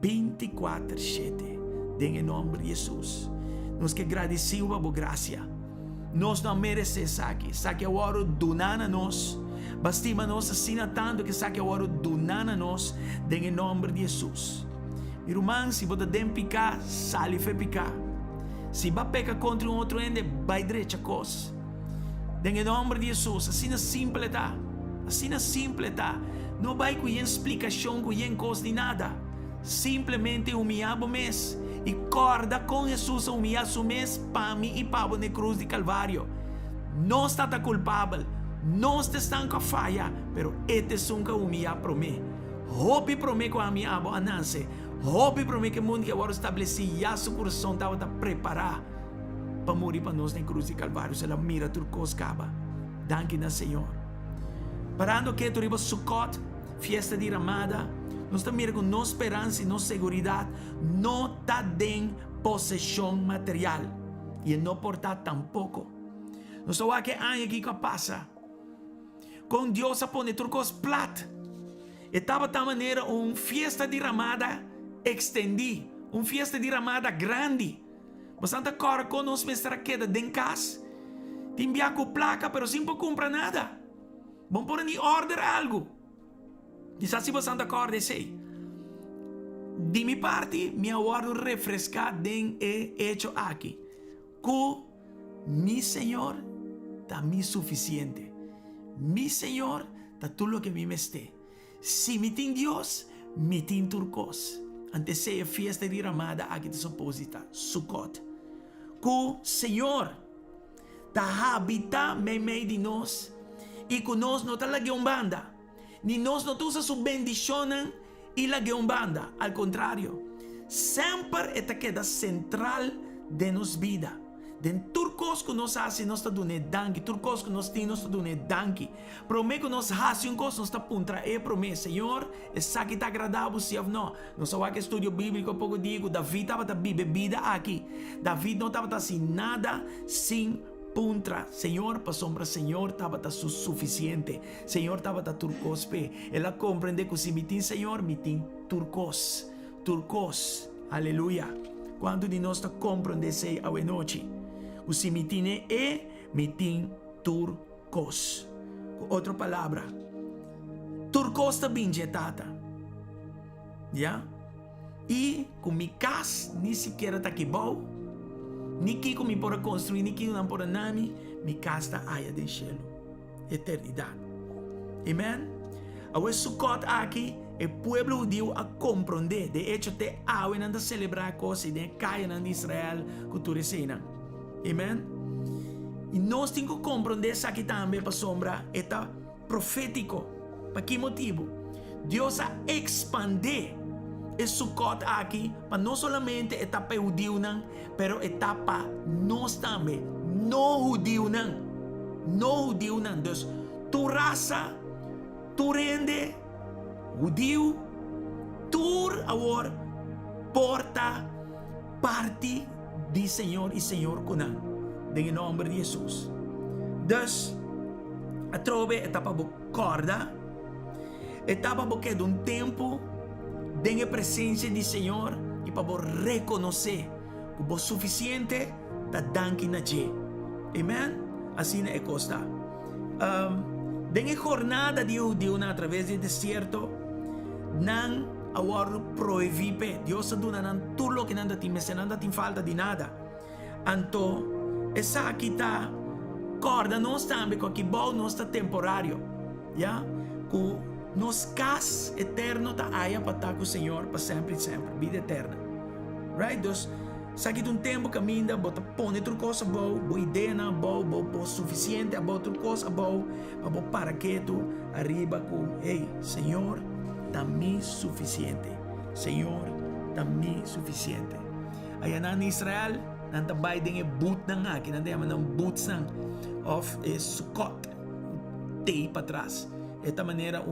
24/7. Em nome de Jesus. Nós que agradecemos a boa graça. Nós não merecemos aqui. Saque o ordo do na nós. Bastima nós assina tanto que saque o ordo do na nós. Em nome de Jesus. Irmão, se você tem picar, sale fe picar. Se você peca contra outro ende, vai direita coisa. Em nome de Jesus, assim é simples tá. Assim é simples tá. Não vai com explicação, com coisa de nada. Simplesmente humilhar o mês. E corda com Jesus humilhar o mês para mim e para na cruz de Calvário. Não está culpável. Não está com falha. Pero este é um que humilhar para mim. Hope para mim com a minha abo ananse. Hope para mim que o mundo que agora estabeleci já seu coração estava preparado para morrer para nós na cruz de Calvário. Se ela mira turcos caba. Danke na Senhor. Parando que tu riba Sukkot, fiesta de Ramada, nós estamos mirando com nossa esperança e nossa segurança não está em possessão material e não portar tampouco. Nós estamos aqui aqui que passa. Com Deus a pôr turcos plat. Estava de maneira fiesta de Ramada extendi, fiesta de Ramada grande. Bastante agora com nós mestra queda em casa. Te envía con placa, pero sin comprar nada. Vamos por ni order algo. Quizás si vos estás de acuerdo, sí. De mi parte, me aguardo refrescar den hecho aquí. Que mi Señor está mi suficiente. Mi Señor está todo lo que me esté. Si me tiene Dios, me tiene turcos. Antes de fiesta de ramada, aquí te suposita, Sukkot. Que Señor está habita meio de nós e que nós não está la banda. Ni nós não usa su bendición y la banda. Al contrario, sempre está queda central de nos vida. Den turcos que nos hace, nos está dando danke. Turcos que nos tiene, nos está dando danke. Promete que nos hace un cosa, nos está puntra. Promete, Senhor, essa aqui está agradável, se não. Nós só que estudo bíblico, pouco digo, David estava bebida aqui. David não estava assim nada sem puntra. Senhor, para sombra, Senhor, estava suficiente. Senhor, estava turcos pe. Ela compreende que se me tem, Senhor, me tem turcos. Turcos. Aleluia. Quando de nós está compreendendo se a noite. O se me tem me tem turcos. Com outra palavra, turcos está bem jetata. Já? E com mi casa, nem sequer está aqui bom. Nem que me pode construir, nem que não pode nami, mi casa está aí de céu. Eternidade. Amen? A Sukkot aqui, o povo judeu a compreender. De hecho, te awen anda celebrar coisas de caia na Israel, cultura cena. Amen? E nós temos que compreender isso aqui também, para sombra, é profético. Para que motivo? Deus a expandir esse Sukkot aqui, para não somente para judeu, mas para nós também. Não judeu, não. Não judeu, não. Então, tu raça, tu rende, judeu, tu agora porta parte de Senhor e Senhor Conan. Em nome de Jesus. Dus, a trove etapa corda, etapa porque de tempo, de presença de Senhor e para reconhecer que o suficiente da danke na je. Amen? Assim é costa. De jornada de judeu através do deserto, não agora proíbe. Deus dona nan tudo que nanda tem, mas nanda tem falta de nada. Então, essa aqui está corda nós também, que bom nós está temporário, já? Que nos cas eterno está aí para estar com o Senhor para sempre e sempre, vida eterna, right? Então, se aqui um tempo caminha, bota põe outra coisa boa, boa ideia boa suficiente, outra coisa boa, para que tu arriba com, hey, Senhor, também suficiente. Senhor, também suficiente. Aí na Israel, nanta Biden é boot nang aqui, nanta yaman ng boots nang of Sukkot, tei para trás. Esta maneira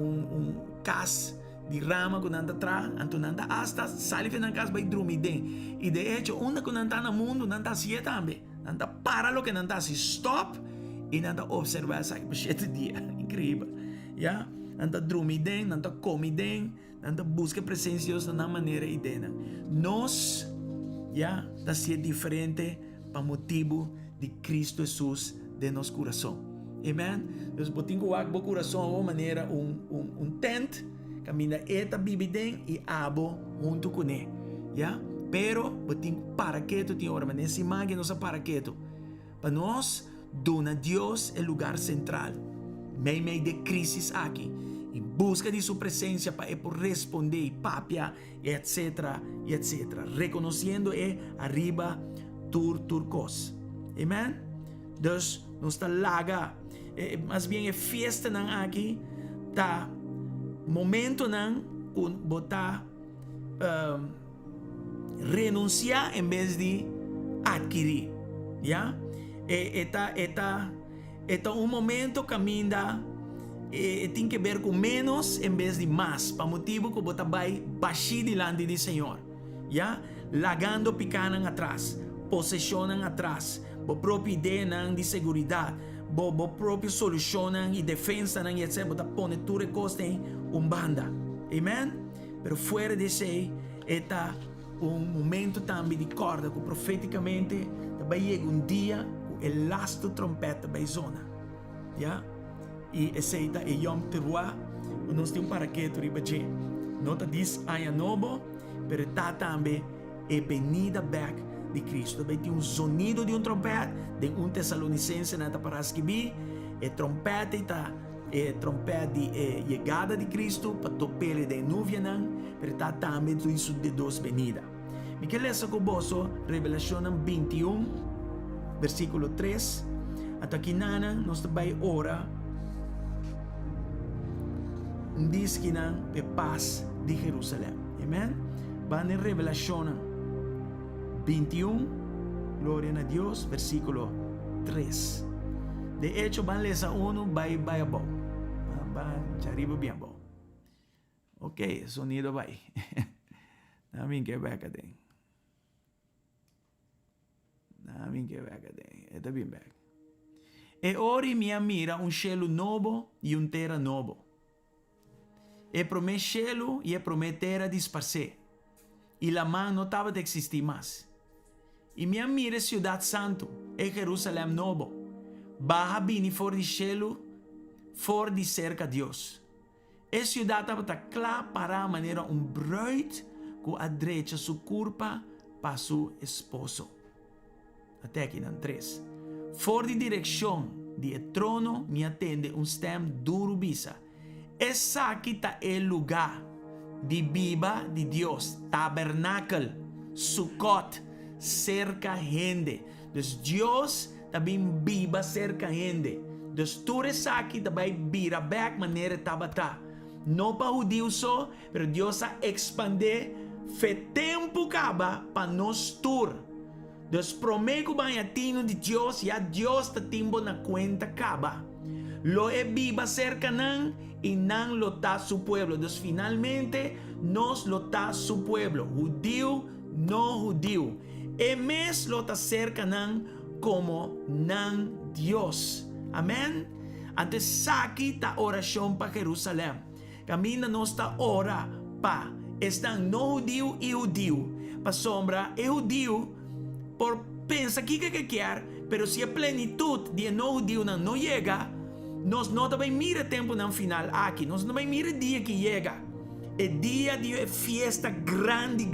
cas de rama que nanta tra, anto nanta hasta salive nang cas by drumiden. E de hecho, una que nanta na mundo, nanta siya também. Nanta para lo que nanta si stop e nanta observar sa por 7 dias. Incrível. Ya? Nanta drumiden, nanta comiden, nanta busca presença de Deus na maneira idena. Nós já está ser diferente para motivo de Cristo Jesus de nosso coração. Amen? Nós botamos o coração de maneira tent, caminha eta bibiden e abo junto com ele. Já? Pero botamos para que tu tenha hora, mas nessa imagem nós para que tu. Para nós, dona Deus é lugar central. Meio de crise aqui. Em busca de sua presença para responder, papia, etc, etc. Reconhecendo arriba turcos. Amen? Dus, nós está laga. Mas bem, é festa nang aqui, tá momento nang botar renunciar em vez de adquirir. Já? Eta momento caminha tem que ver com menos em vez de mais, para motivo que você vai baixar diante do Senhor, já? Lagando picanang atrás, possessionang atrás, bo própria ideia de segurança, bo própria solução e defesa nang etc. Você põe tudo e costa em banda, amen? Pero fora desse, eta momento também de corda, que profeticamente vai chegar dia, el lasto trompeta by zona. Ja? E aceita e Yom Teruah, nós temos para que tu riba je. Nota diz aia novo, pero tá também e venida back de Cristo. Também tem sonido de trompete, de Tessalonicense na para escrever, e trompete tá e trompete de chegada de Cristo para topele de nuvem, pero tá também tudo isso de dos venida. Me quer ler com você Revelação 21, versículo 3. Até aqui nana nós vai ora diz que não é paz de Jerusalém. Amém? Van em Revelação 21, glória a Deus, versículo 3. De hecho, van lesa 1, vai bom. Van arriba bien bom. Ok, sonido vai. Namin que vai acá den. Namin que vai acá den. Está bien back. E ora minha mira cielo novo e terra novo. E promete cielo e promete terra disparcer. E la man não estava de existir mais. E minha mira cidade santo e Jerusalém novo. Baja bini for di cielo, for di cerca Deus. E cidade estava clara para a maneira bruid que adrecha sua curpa para seu esposo. Até aqui na 3. For di direção de trono me atende stem duro bisa. Essa aqui está o lugar de viva de Deus, tabernáculo, Sukkot, cerca gente. Dus Deus também viva cerca gente. Dus tudo isso aqui também vira back maneira tabata. Não para judeu só, mas Deus a expandir fe tempo caba para nós tur. Dus prometo banhatino de Deus e a Deus ta timbo na conta caba. Lo é viva cerca nan y nan lo está su pueblo. Dus finalmente nos lo está su pueblo. Judío, no judío. E mes lo está cerca nan como nan Dios. Amén. Antes saki ta oración para Jerusalén. Camina nuestra ora pa. Están no judío y judío. Pa sombra e judío por pensa que quer, pero si a plenitud de no judío no llega, nós não também mira tempo no final aqui, nós também mira dia que chega. É dia de festa grande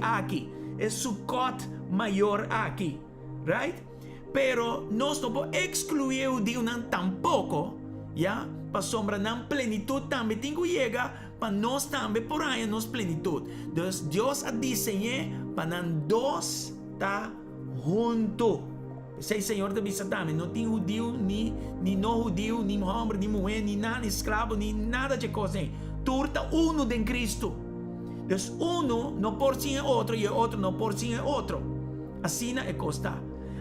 aqui. É Sukkot maior aqui, right? Pero nós não podemos excluir o dia não tampouco, já? Para sombra não plenitude também tem que chegar para nós também por aí nós plenitude. Deus a desenhou para nós dois tá junto. Sei Senhor da vista também, não tem judeu, nem não judeu, nem homem, nem mulher, nem nada, escravo, nem nada de coisa. Turta uno em Cristo. Deus uno não por si é outro e o outro não por si é outro. Assim é costa.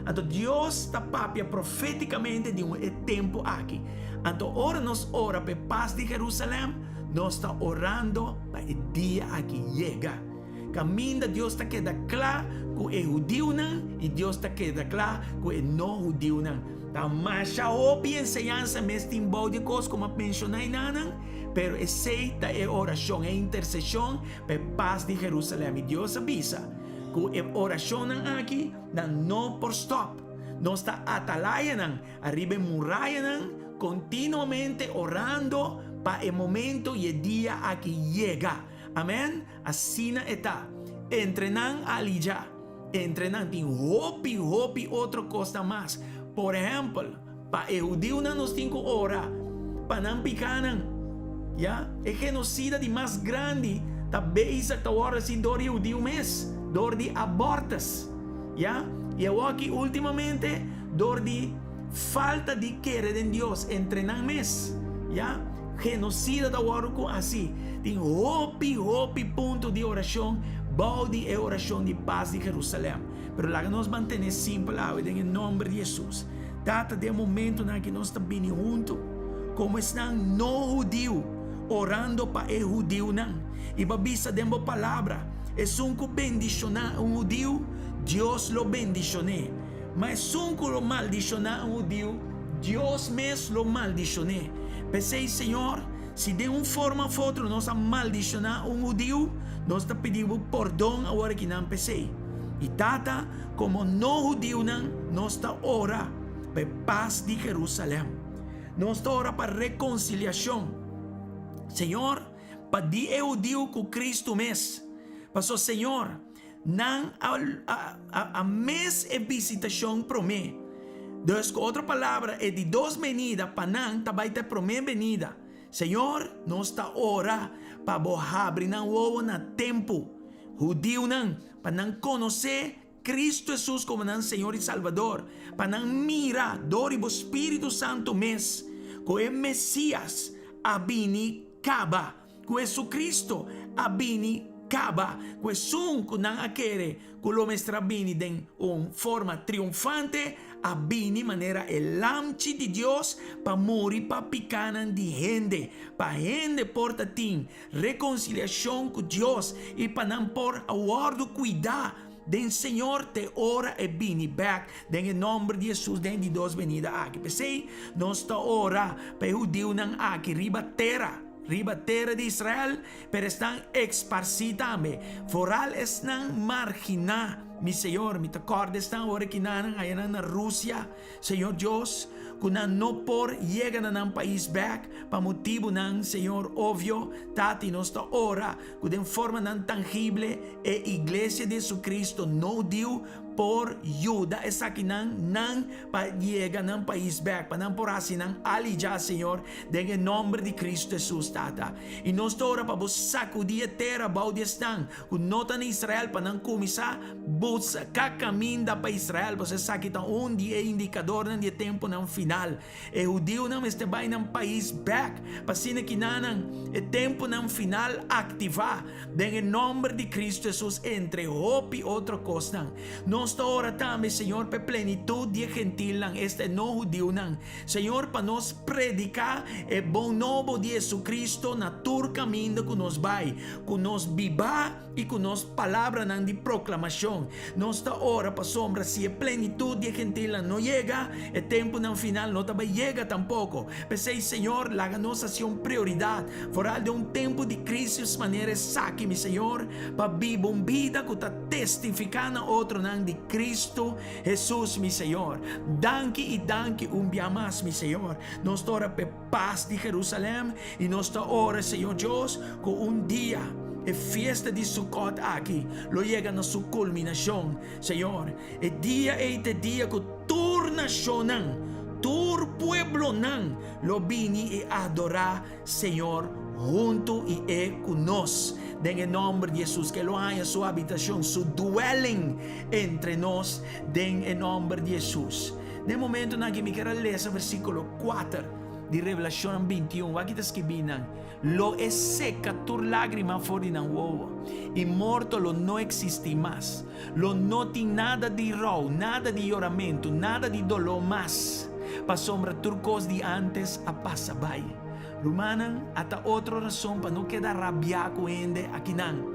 Então Deus está papia profeticamente de tempo aqui. Então ora nos ora para paz de Jerusalém, nós está orando para o dia aqui chega. Caminho Deus está queda claro que é judeu não e Deus está queda claro que é não judeu não. Tá mais a óbvia ensinança mas tem de coisas como mencionei não, pero aceita é oração, é intercessão para paz de Jerusalém. E Deus avisa que é oração aqui não por stop. Nós está atalaya não, arriba muralha não, continuamente orando para o momento e o dia aqui chega. Amém? Assim está. Entrenan ali já. Entrenan tem hopi outra coisa mais. Por exemplo, para o judeu nós temos que orar. Para não picar. Já? É genocida de mais grande. Talvez a hora se dor de judeu mês. Dor de abortos. Já? E eu aqui ultimamente dor de falta de querer em Deus. Entrenan mês. Já? Genocida da hora assim. Tem hopi ponto de oração, balde é oração de paz de Jerusalém. Pero lá nós manter simples em nome de Jesus. Data de momento na que nós estamos bem juntos, como estão no judeu, orando para o judeu não. E babisa demo palavra, é que bendicionar judeu, Deus lo bendicione. Mas lo maldicionar judeu, Deus mesmo lo maldicione. Pensei, Senhor, se de forma ou outra nós maldicionar judeu, nós pedimos perdão agora que não pensei. E tata, como no judeu não, nós ora para paz de Jerusalém. Nós está ora para reconciliação. Senhor, para di eu digo com Cristo mes. Pastor Senhor, não a mês é visitação para mim. Dus, com outra palavra, é de 2 venidas para não também ter para mim venida. Senhor, nós está ora para abrir não ovo na tempo. Judeu não, para não conhecer Cristo Jesus como não Senhor e Salvador, para não mirar dor e o Espírito Santo mes, com o Messias abini caba, com Jesus Cristo abini caba, com um que não quer que o mestre abini de uma forma triunfante, abini maneira elamchi de Deus para morrer para picanan de gente, para gente porta tim reconciliação com Deus e para não por aguardo cuidar. Den Senhor te ora e bini back. Den em nome de Jesus, den de 2 venida aqui. Pensei, nós ta ora para judeu não aqui riba terra de Israel, pero estão esparcidos. Foral estão marginados. Mi Senhor, mi tacorda estão ora que não aí na Rússia. Senhor Deus, quando não por chega na país back, para motivo não, Senhor, óbvio, tati nós ta ora, que de forma não tangível, a igreja de Jesus Cristo não deu por ajuda essa que não para chegar no país back, para não por assim não ali já, Senhor, em nome de Cristo Jesus, tata. E nós ora para você sacudir a terra, balde estão, que nota em Israel para não começar buscar caminho para Israel, você sabe que um dia indicador de tempo não final. E o Deus não está bem no país back, para assim que não é tempo não final ativar, em nome de Cristo Jesus, entre hope e outra coisa. Nós está ora também, Senhor, para plenitude de gentil, este não judeu, Senhor, para nós predicar o bom novo de Jesus Cristo na tur caminho que nós vai, que nós viva e que nós palavra de proclamação. Nós está ora para sombra, se a plenitude de gentil não chega, o tempo não final não também chega tampouco. Pensei, Senhor, laga nossa ação prioridade, fora de um tempo de crise, maneira saque, meu Senhor, para viver uma vida que está testificando outro de Cristo Jesus, meu Senhor. Danke dia mais, meu Senhor. Nós ora para paz de Jerusalém e nós ora, Senhor Deus, com dia a festa de Sukkot aqui, lo chega na sua culminação, Senhor. E dia que tur nação, tur pueblo lo vini e adorar, Senhor, junto e conosco. En nome de Jesus, que lo haya sua habitação, su dwelling entre nós, en nome de Jesus. No momento na que me quero ler esse versículo 4 de Revelação 21, aqui está escrito: lo es seca tu lágrima fora de uovo, e morto lo não existe mais, lo não tem nada de ro, nada de lloramento, nada de dolor mais, para sombra turcos de antes a passa vai. Rumanan, ata outra razão para não quedar rabiado ainda aqui não.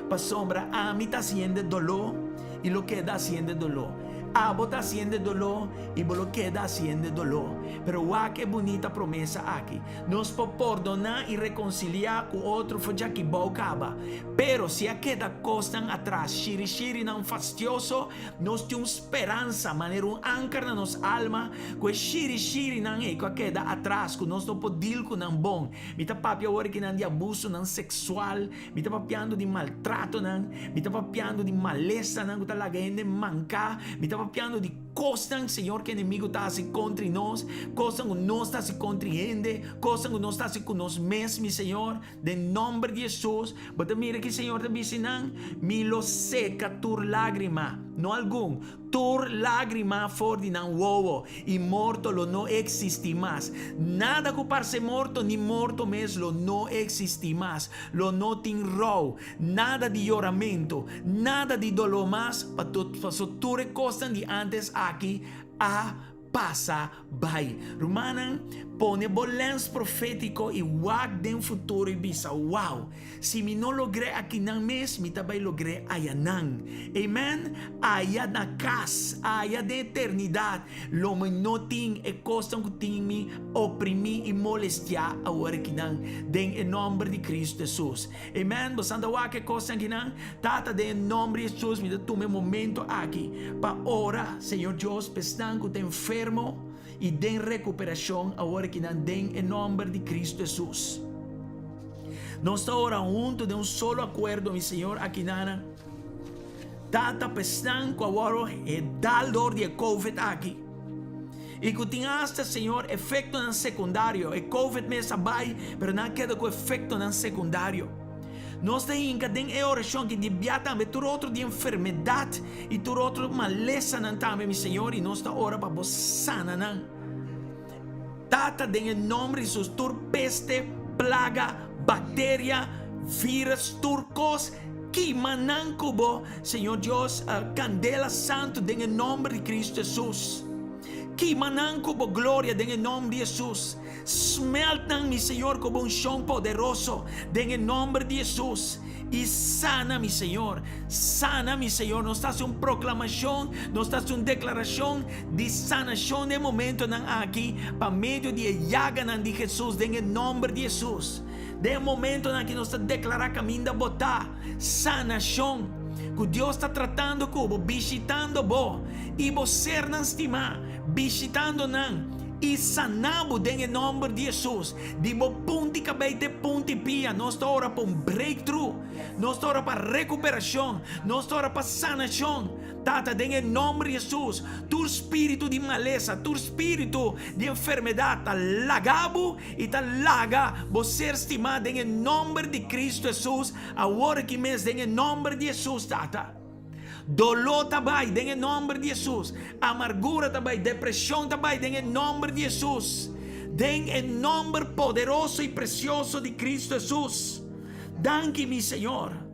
Para sombra, a mim está haciendo dolor e lo que está haciendo dolor. Abo está haciendo dolor y lo queda haciendo dolor. Pero guau, que bonita promesa aquí. Nos por perdonar y reconciliar con otro fue ya que bocaba. Pero si queda costan atrás, shiri não fastioso, nos tiene esperanza, manera un ancar na nos alma, que shiri não é que queda atrás, que nos não podil com não bom. Me tá papia agora que não de abuso não sexual, me tá papiando de maltrato não, me tá papiando de maleza não, que tá lagando mancar, me tá papiando de costas, Senhor, que o inimigo está assim contra nós, costas que nós está se compreende, costas que nós está se com nós mesmos, Senhor, de nome de Jesus. Mas mira que Senhor te diz, não, me lo seca tur lágrima, não algum, tur lágrima fora de não ovo, e morto lo não existe mais. Nada que parece morto, nem morto mesmo, não existe mais. Lo não tem ro, nada de lloramento, nada de dolor mais, para tu recostas de antes aqui a passa vai. Romana pone bolens profético e wag den futuro e bisa. Wow! Se me não logrei aqui não mês, me também logrei ayanang. Amen? Aya na casa, aya de eternidade. Lo me não tem e costam que tem me oprimir e molestar a hora que não. Den em nome de Cristo Jesus. Amen? Bosanda wa que costam que não. Tata de em nome de Jesus, me dá tu meu momento aqui para orar, Senhor Deus, pestan que te enfermo, e den recuperação agora que não den em nome de Cristo Jesus. Nós estamos orando junto de solo acordo, meu Senhor, aqui na Tata pestan com agora é dor de COVID aqui. E que tinha hasta, Senhor, efeito não secundário. E COVID me sabai, mas não queda com efeito não secundário. Nós temos que oração que devia também ter outro de enfermidade e ter outro maleza não também, meu Senhor, e nós estamos orando para você sana não. Tata em nome de Jesus, tur peste, plaga, bactéria, vírus, turcos, que manan kubo, Senhor Deus, candela santo em nome de Cristo Jesus. Que manan kubo glória em nome de Jesus. Smeltan, mi Senhor, como chão poderoso em nome de Jesus. E sana, mi Senhor. Sana, mi Senhor. Nós estamos uma proclamação, nós estamos uma declaração de sanação de momento aqui, para meio de llaga de Jesus, em nome de Jesus. De momento que nós estamos declarando caminho da botar sanação. Que Deus está tratando com visitando bo e você não estima visitando não e sanabo em nome de Jesus de bo punti cabei de punti pia. Nós estamos orando para breakthrough, nós estamos orando para recuperação, nós estamos orando para sanação. Tata, em nome de Jesus, tu espírito de maleza, tu espírito de enfermidade, tá lagabo e tá laga, você estimado em nome de Cristo Jesus, agora que mês em nome de Jesus, Tata. Dolor também, em nome de Jesus. Amargura também, depressão também, em nome de Jesus. Em nome poderoso e precioso de Cristo Jesus. Danke, meu Senhor.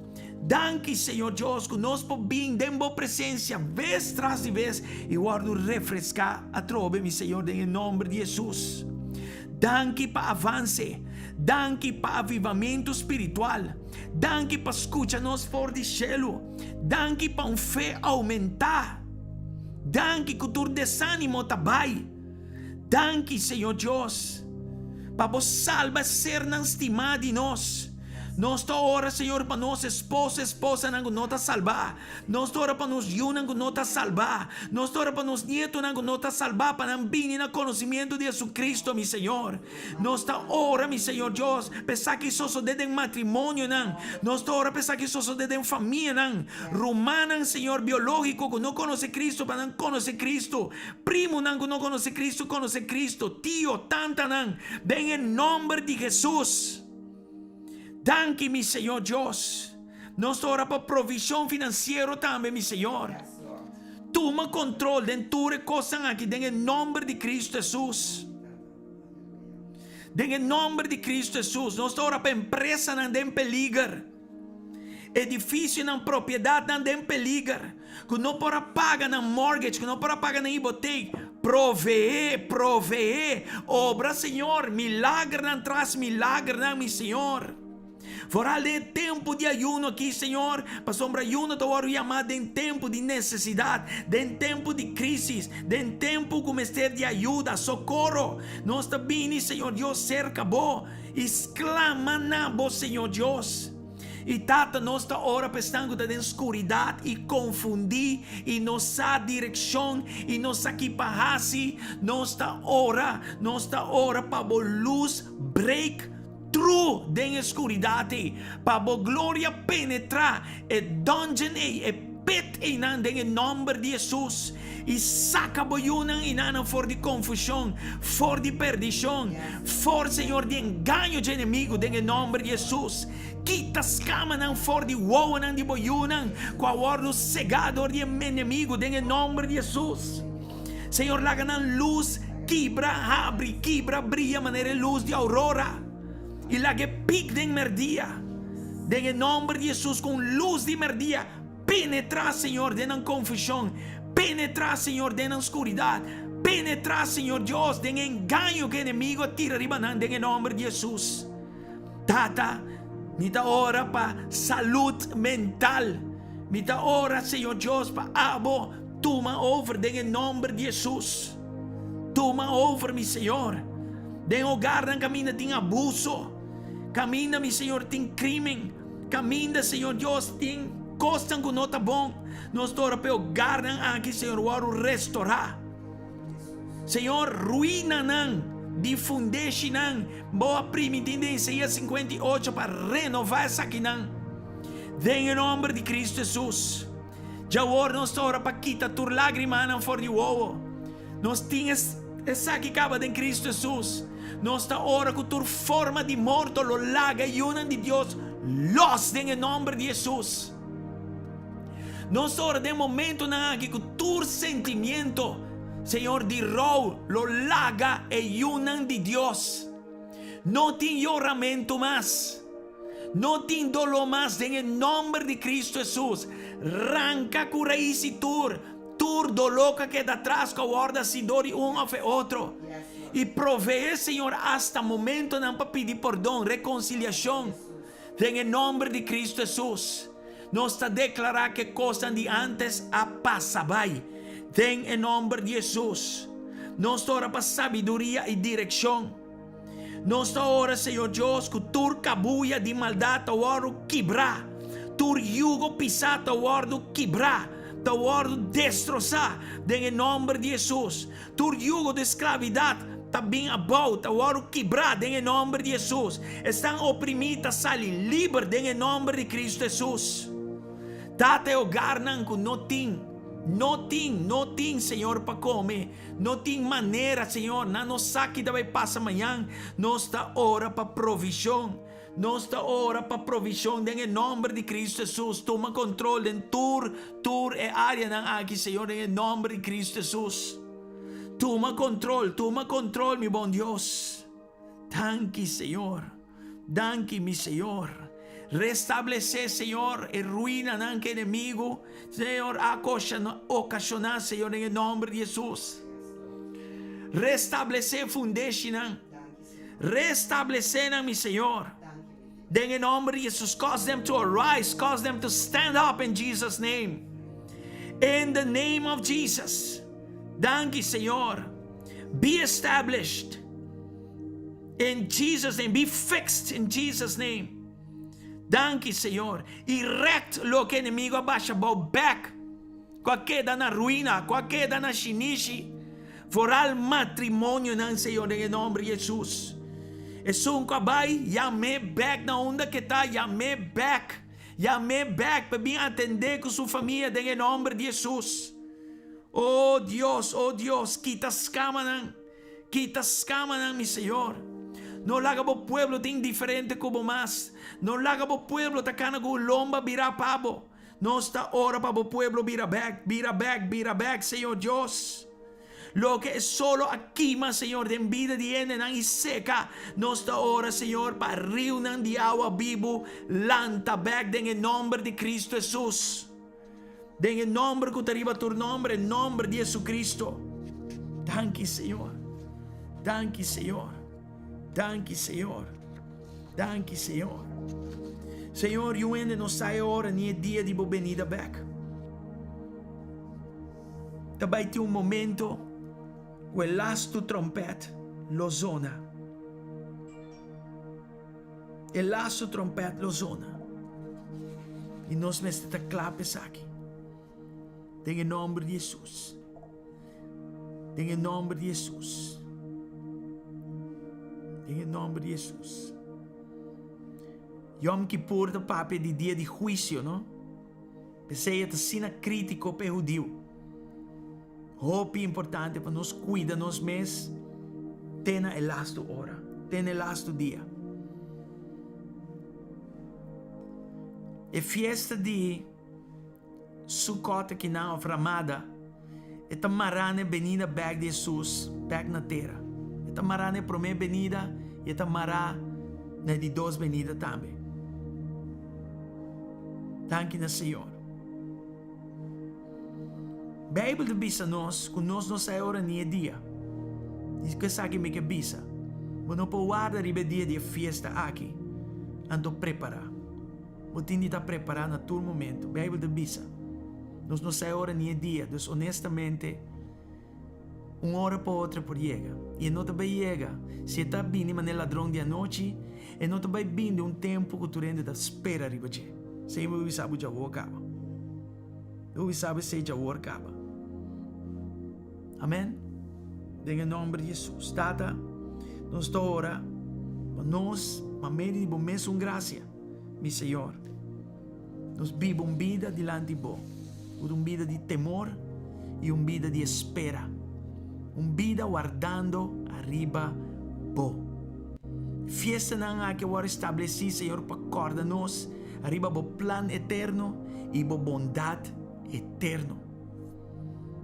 Danke, Senhor Deus, que nós podemos ter boa presença, vez tras de vez, e guardo refrescar a trove, meu Senhor, em nome de Jesus. Danke para avance, danke para avivamento espiritual, danke para escutar-nos fora de cielo, danke para fé aumentar, danke que o desânimo também, danke, Senhor Deus, para vos salva ser não estimado de nós. Nós estamos orando, Senhor, para nossa esposa não está salvar. Nós estamos orando para nos yuna não está salvar. Nós estamos orando para nos nietos não está salvar, para não vir no conhecimento de Jesus Cristo, meu Senhor. Nós estamos orando, meu Senhor Deus, pensar que isso de matrimônio, não. Nós estamos orando pensar que isso de família, não. Romana, Senhor, biológico, que não conhece Cristo, para não conhecer Cristo. Primo, não, que não conhece Cristo, conhece Cristo. Tio, tanta, não. Ven em nome de Jesus. Danke, mi Senhor Deus. Nós oramos para provisão financeira também, mi Senhor. Toma controle de tudo coisas aqui, em nome de Cristo Jesus. Em nome de Cristo Jesus. Nós oramos para empresa não tem peligro. Edifício não propriedade não tem peligro. Que não para pagar na mortgage, que não para pagar na hipoteca. Proveer. Obra, Senhor. Milagre não traz milagre, não, mi Senhor. Fora de tempo de ayuno aqui, Senhor, para sombra ayuno te oro chamado em tempo de necessidade, em tempo de crise, em tempo como este de ajuda, socorro. Nós também, Senhor Deus, cerca bo, exclama na bo, Senhor Deus. E tata, nós está ora pensando da escuridade e confundir e nossa direção e nossa equipagem, nós está ora para a luz break true den escuridade, para a glória penetrar e dungeon e pit em nome de Jesus e saca boiunan inana for de confusão, for de perdição, for Senhor de engano de inimigo em nome de Jesus. Quita as camas for de woanan de boiunan, com a ordem cegado de inimigo em nome de Jesus. Senhor, laga luz, quebra, abre, quebra, brilha maneira luz de aurora. E lá que pique de merdia, em nome de Jesus, com luz de merdia, penetrar, Senhor, de na confusão, penetrar, Senhor, de na escuridade, penetrar, Senhor Deus, de engano que o inimigo tira ribanando, em nome de Jesus. Tata, me dá hora para saúde mental, me dá hora, Senhor Deus, para abo, toma over, em nome de Jesus. Toma over, meu Senhor. De hogar não caminha tem abuso. Caminha, meu Senhor, tem crime. Caminha, Senhor Deus, tem coisa que não está bom. Nós estamos para hogar aqui, Senhor, o restaurar. Senhor, ruína não, difunde não, boa prima, entende Isaías 58 para renovar essa aqui não. Em nome de Cristo Jesus. Já ora nós ora para quitar tua lágrima não for de ovo. Nós tínhamos essa aqui acaba em Cristo Jesus. Nós está ora com tua forma de morto, lo laga e una de Deus, los em nome de Jesus. Nós ora de momento na que com tu sentimento, Senhor, de rol, lo laga e una de Deus. Não tem oramento mais. Não tem dolor mais, em nome de Cristo Jesus. Arranca com raiz e tur dolor que queda atrás, com a ordem se dor um ou outro. E provee, Senhor, hasta momento não para pedir perdão, reconciliação. Em nome de Cristo Jesus. Nós está declarar que coisas de antes a passa vai. Em nome de Jesus. Nós está ora para sabedoria e direção. Nós ora, Senhor Deus, que tu cabuia de maldade, o oro quebrar. Tu jugo pisado, o oro quebrar. O oro destroçar. Em nome de Jesus. Tu jugo de escravidade, também abota, o oro quebrar. Em nome de Jesus. Estão oprimidas, saem livres. Em nome de Cristo Jesus. Date o garnan que não tem, Senhor, para comer. Não tem maneira, Senhor. Não sabe que vai passar amanhã. Nós está hora para provisão. Nós está hora para provisão. Em nome de Cristo Jesus. Toma controle em tur e área na aqui, Senhor. Em nome de Cristo Jesus. Toma controle, meu bom Deus. Danke, Senhor. Danke, meu Senhor. Restabelecer, Senhor, e ruína não que inimigo, Senhor, ocasionar, Senhor, em nome de Jesus. Restabelecer foundation, restabelecer, meu Senhor. Em nome de Jesus, cause them to arise, cause them to stand up in Jesus' name. In the name of Jesus. Danke, Senhor. Be established in Jesus' name. Be fixed in Jesus' name. Danke, Senhor. Erect lo que inimigo abaixa, back. Qualquer da na ruína, qualquer da na chinichi. Foral matrimônio, não, Senhor, em nome de Jesus. E sum kabai, yame back na onda que tá, yame back. Yame back para bem atender com sua família, em nome de Jesus. Oh Deus, quita escama, meu Senhor. No laga bo pueblo tem diferente como mais. No laga bo pueblo ta cana go lomba vira pabo. No está ora para bo pueblo vira back, Senhor Dios. Lo que es solo aquí, mas Señor, de vida tiene y seca. Nuestra hora, Señor, para reunir de agua vivo, lanta back en el nombre de Cristo Jesús. En el nombre que te arriba tu nombre, en nombre de Jesucristo. Danke, Señor. Danke, Señor. Danke, Señor. Danke, Señor. Senhor, eu ainda não sai a hora nem dia de venida back. Também tem momento que o last trompete lo zona. O last trompete lo zona. E nós mestre clapes aqui. Em nome de Jesus. Em nome de Jesus. Em nome de Jesus. Yom Kippur de papi de dia de juízo, não? Pensei que sina crítico para o judeu. Hope importante para nós cuidar nos mês. Tena el lasto hora, tena el lasto dia. E fiesta de Sukkot que não ramada. E tamarane benida back de Jesus, back na terra. E tamarane prome benida e tamará na de dois benida também. Danke na Senhor. Bíblia bisa nós, que nós não sai hora nem dia. Isso que sabe me que bisa. Mas não pode guardar ribe dia de festa aqui. Anto preparar. Mas tem de estar preparado na todo momento. Bíblia bisa. Nós não sai hora nem dia. Então, honestamente, uma hora para outra por chega. E não também chega. Se está vindo mas ladrão de noite, e não também vindo tempo que tu rende da espera ribe dia. Sem eu sabe já o acaba. Eu sabe se já o acaba. Amém? em nome de Jesus. Tata, nós estamos ora, para nós, para meio de mesmo graça, meu Senhor. Nós vivemos vida diante de Bo, vida de temor e vida de espera. Vida guardando arriba Bo. Fiesta na que agora estabeleci, Senhor, para acordar-nos arriba Bo plano eterno e Bo bondade eterno.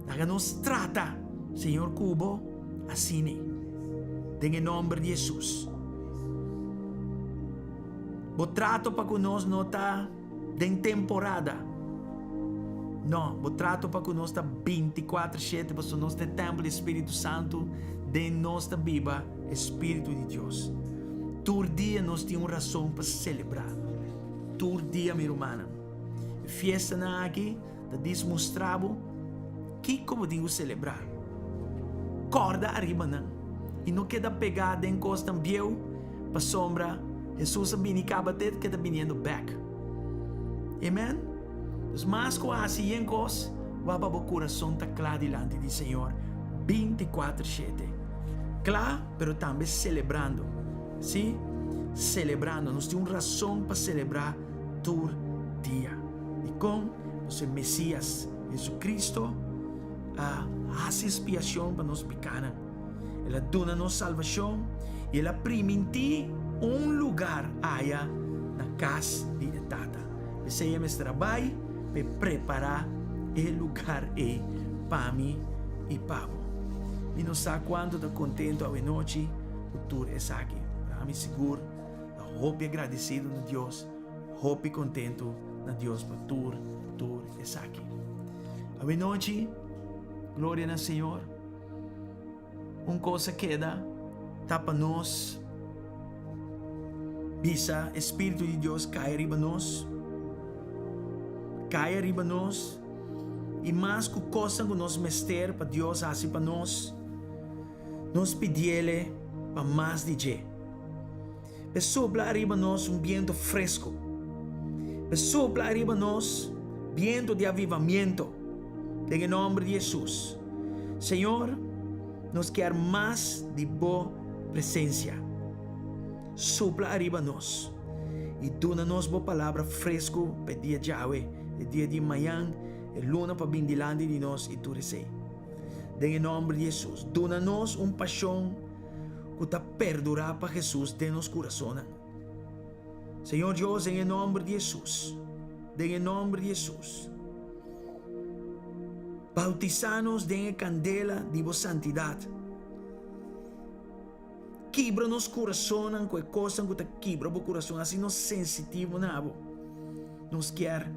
Naga nos trata, Senhor Cubo, assim, em nome de Jesus. Bo trato para conosco não está em temporada. Não, bo trato para conosco está 24/7, para nós ter templo do Espírito Santo, de nossa Bíblia, Espírito de Deus. Todo dia nós temos uma razão para celebrar. Todo dia, minha irmã. Fiesta na aqui, está demonstrado que como digo celebrar. Corda arriba não. E não queda pegada em costa biel para sombra. Jesus vem cá bater que está vindo back. Amen? Os mais quase em cos, vai para o coração está claro diante do Senhor. 24/7. Claro, pero também celebrando. Sim? Celebrando. Nós temos razão para celebrar todo dia. E com o Messias, Jesus Cristo, faz expiação para nós pecados. Ela dona-nos salvação e ela prima em ti lugar allá na casa de Tata. Esse é meu trabalho para preparar o lugar para mim e para você. E não sei quanto está contente a noite, o tour é aqui. Para mim seguro, hope agradecido a Deus, hope contente a Deus para tour é aqui. A noite, glória ao Senhor. Uma coisa queda, tapa nós, bisa Espírito de Deus cai arriba nós, e mais que coisa que nós mester para Deus assim para nós pedimos para mais de je. Sopla arriba nós viento fresco, sopla arriba nós viento de avivamiento, em nome de Jesus. Senhor, nos quer mais de boa presença. Sopla arriba nós e dona-nos boa palavra fresco para dia de Yahweh, dia de manhã, luna para vir delante de nós e tu recebe. Em nome de Jesus, dona-nos paixão que está perdurar para Jesus de nosso coração. Senhor Deus, em nome de Jesus, em nome de Jesus, bautizanos de candela de vossa santidade. Quebra nos coração com coisa que quebra o coração, assim nós sensitivo nabo. Nos quer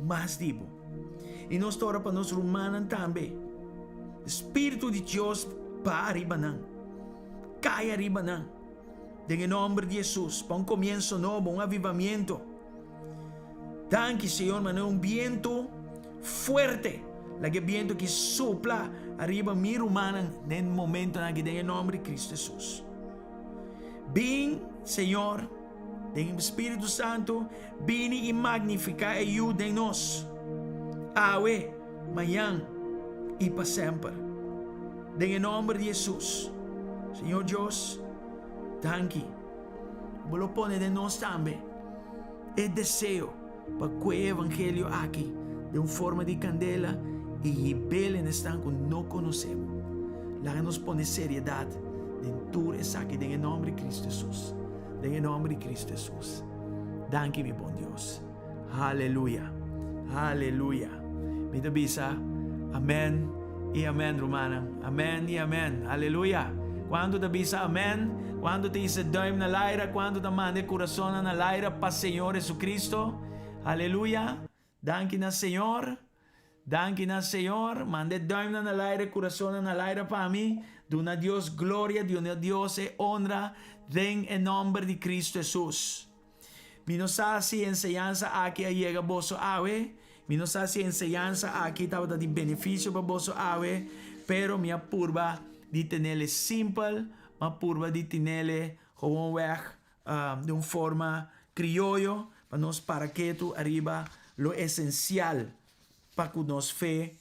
mais divo. E nós ora para nós romanos também. Espírito de Deus para arriba não. Cai arriba não. Em nome de Jesus, para comienzo novo, avivamiento. Danke, Senhor, mas é viento fuerte. Lagi viento que sopla arriba mi humana en momento na que em nome de Cristo Jesus. Vem, Senhor, em Espírito Santo, vem e magnificar e ajuda em nós. Awe, manhã e para sempre. Em nome de Jesus. Senhor Deus, danke. Vou pôr de nós também. É desejo para que o Evangelho aqui, de uma forma de candela, e rebelen estão que não conhecemos. Lá nos põe seriedade dentro dessa aqui, em nome de Cristo Jesus. Em nome de Cristo Jesus. Danke, meu bom Deus. Aleluia. Aleluia. Me bisa. Amém e amém, Romana. Amém e amém. Aleluia. Quando te bisa amém, quando te dice duim na laira, quando te mande coração na laira para Senhor Jesus Cristo. Aleluia. Danke na Senhor. Danke na Senhor, mande duim na aire, coração na aire para mim. Dona Deus glória, dona Deus honra, em nome de Cristo Jesus. Mi no sa si enseñanza aqui llega boso awe, mi no sa si enseñanza aqui estava de benefício para boso awe, pero minha purba de tenerle simple, ma purba de tenerle gewoon weg, de uma forma criollo, para nos para que tu arriba lo esencial para que nos fe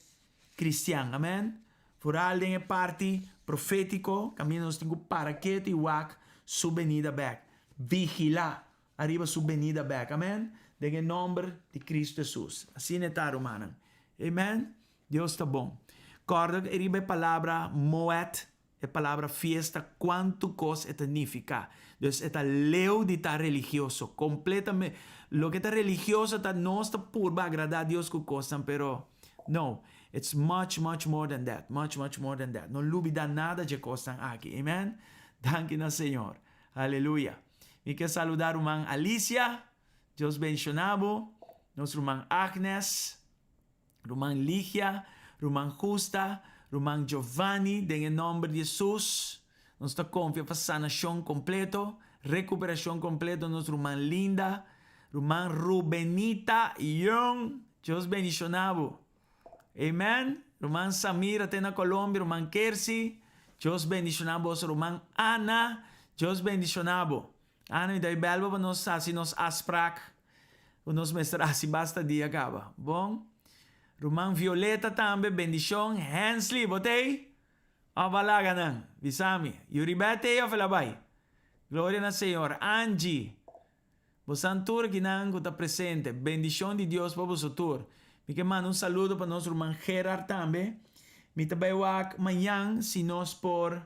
cristiano, amém? Vooral dingen party, profético, camino nos tengo para que te wak su venida back. Vigila arriba su venida back. Amén. En el nombre de Cristo Jesús. Así está, hermano. Amén. Dios está bom. Corda, arriba a palavra moed, a palavra fiesta, quanto cosa significa. Entonces, esta leu de estar religioso, completamente. Lo que está religioso no está por agradar a Dios con cosas, pero no. It's much, much more than that. Much, much more than that. No olvida nada de cosas aquí. Amen. Danke al Señor. Aleluya. Me quero saludar a irmã Alicia. Deus bendicionado. Nosso irmã Agnes. Irmã Ligia. Irmã Justa. Irmã Giovanni. En el nombre de Jesús. Nuestra confianza para sanación completo. Recuperación completo. Nuestra irmã Linda. Irmã Rubenita Young. Deus bendicionado. Amen. Irmã Samira, até na Colômbia. Irmã Kersi. Deus bendicionado. Irmã Ana. Deus bendicionado. Ana, daí belba para nós assim nos asprak. O nos mestrar assim basta dia acaba. Bom? Irmã Violeta também, bendição. Hensley, botei? Avalaga não. Bisami. Yuribete ou falabay? Glória ao Senhor. Angie. Bosantur que não está presente. Bendição de Deus para vosotur. Me que manda saludo para nosso irmão Gerard também. Me também wak amanhã se nós por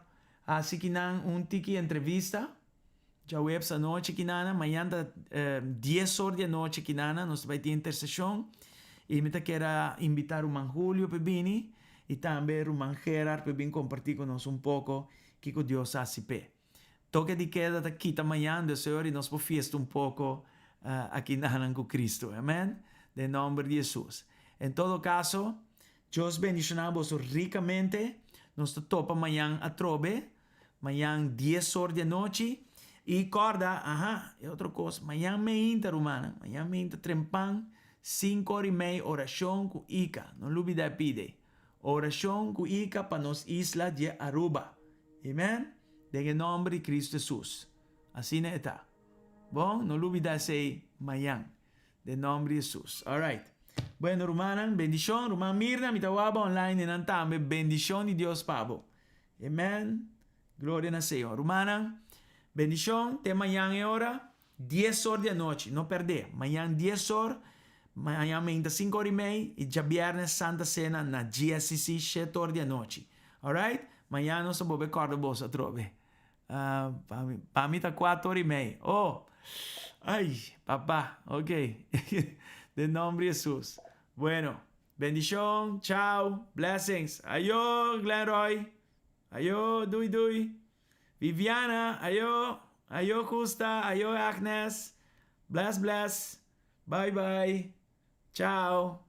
assim que não tiki entrevista. Já web essa noite que nana, amanhã 10 horas da noite que nana, nós vai ter intercessão. E me quero invitar o irmão Julio para vir e também o irmão Gerard para vir compartilhar conosco pouco que Deus hace pé. Toque de queda aqui amanhã, do Senhor, e nós podemos fiesta pouco aqui nana com Cristo. Amém? De nome de Jesus. Em todo caso, Deus bendicionamos ricamente. Nós topa amanhã a trobe. Amanhã 10 horas da noite. E corda, é outra coisa. Amanhã me inter, humana. Amanhã me inter trempan. 5:30 oração com Ica. Não olvide pide. Oração com Ica para nos isla de Aruba. Amém? En nome de Cristo Jesus. Assim está. Bom, não olvide ser amanhã. De nome de Jesus. Alright. Bueno, hermana, bendición. Hermana Mirna, mi tawaba online en antame. Bendición de Dios, Pablo. Amén. Gloria al Señor. Hermana, bendición. Te mañana hora 10 horas de noche. No perdé. Mañana 10 horas. Mañana 5:30. Y ya viernes Santa Cena na GSC 7 horas de noche. Alright? Mañana no se puede acordar vos a trove. Para mí está 4:30. Oh. Ay, papá. Ok. De nombre de Jesús. Bueno, bendición, chao, blessings. Ayo, Glenroy. Ayo, Dui. Viviana, ayo, Justa, ayo, Agnes. Bless. Bye. Ciao.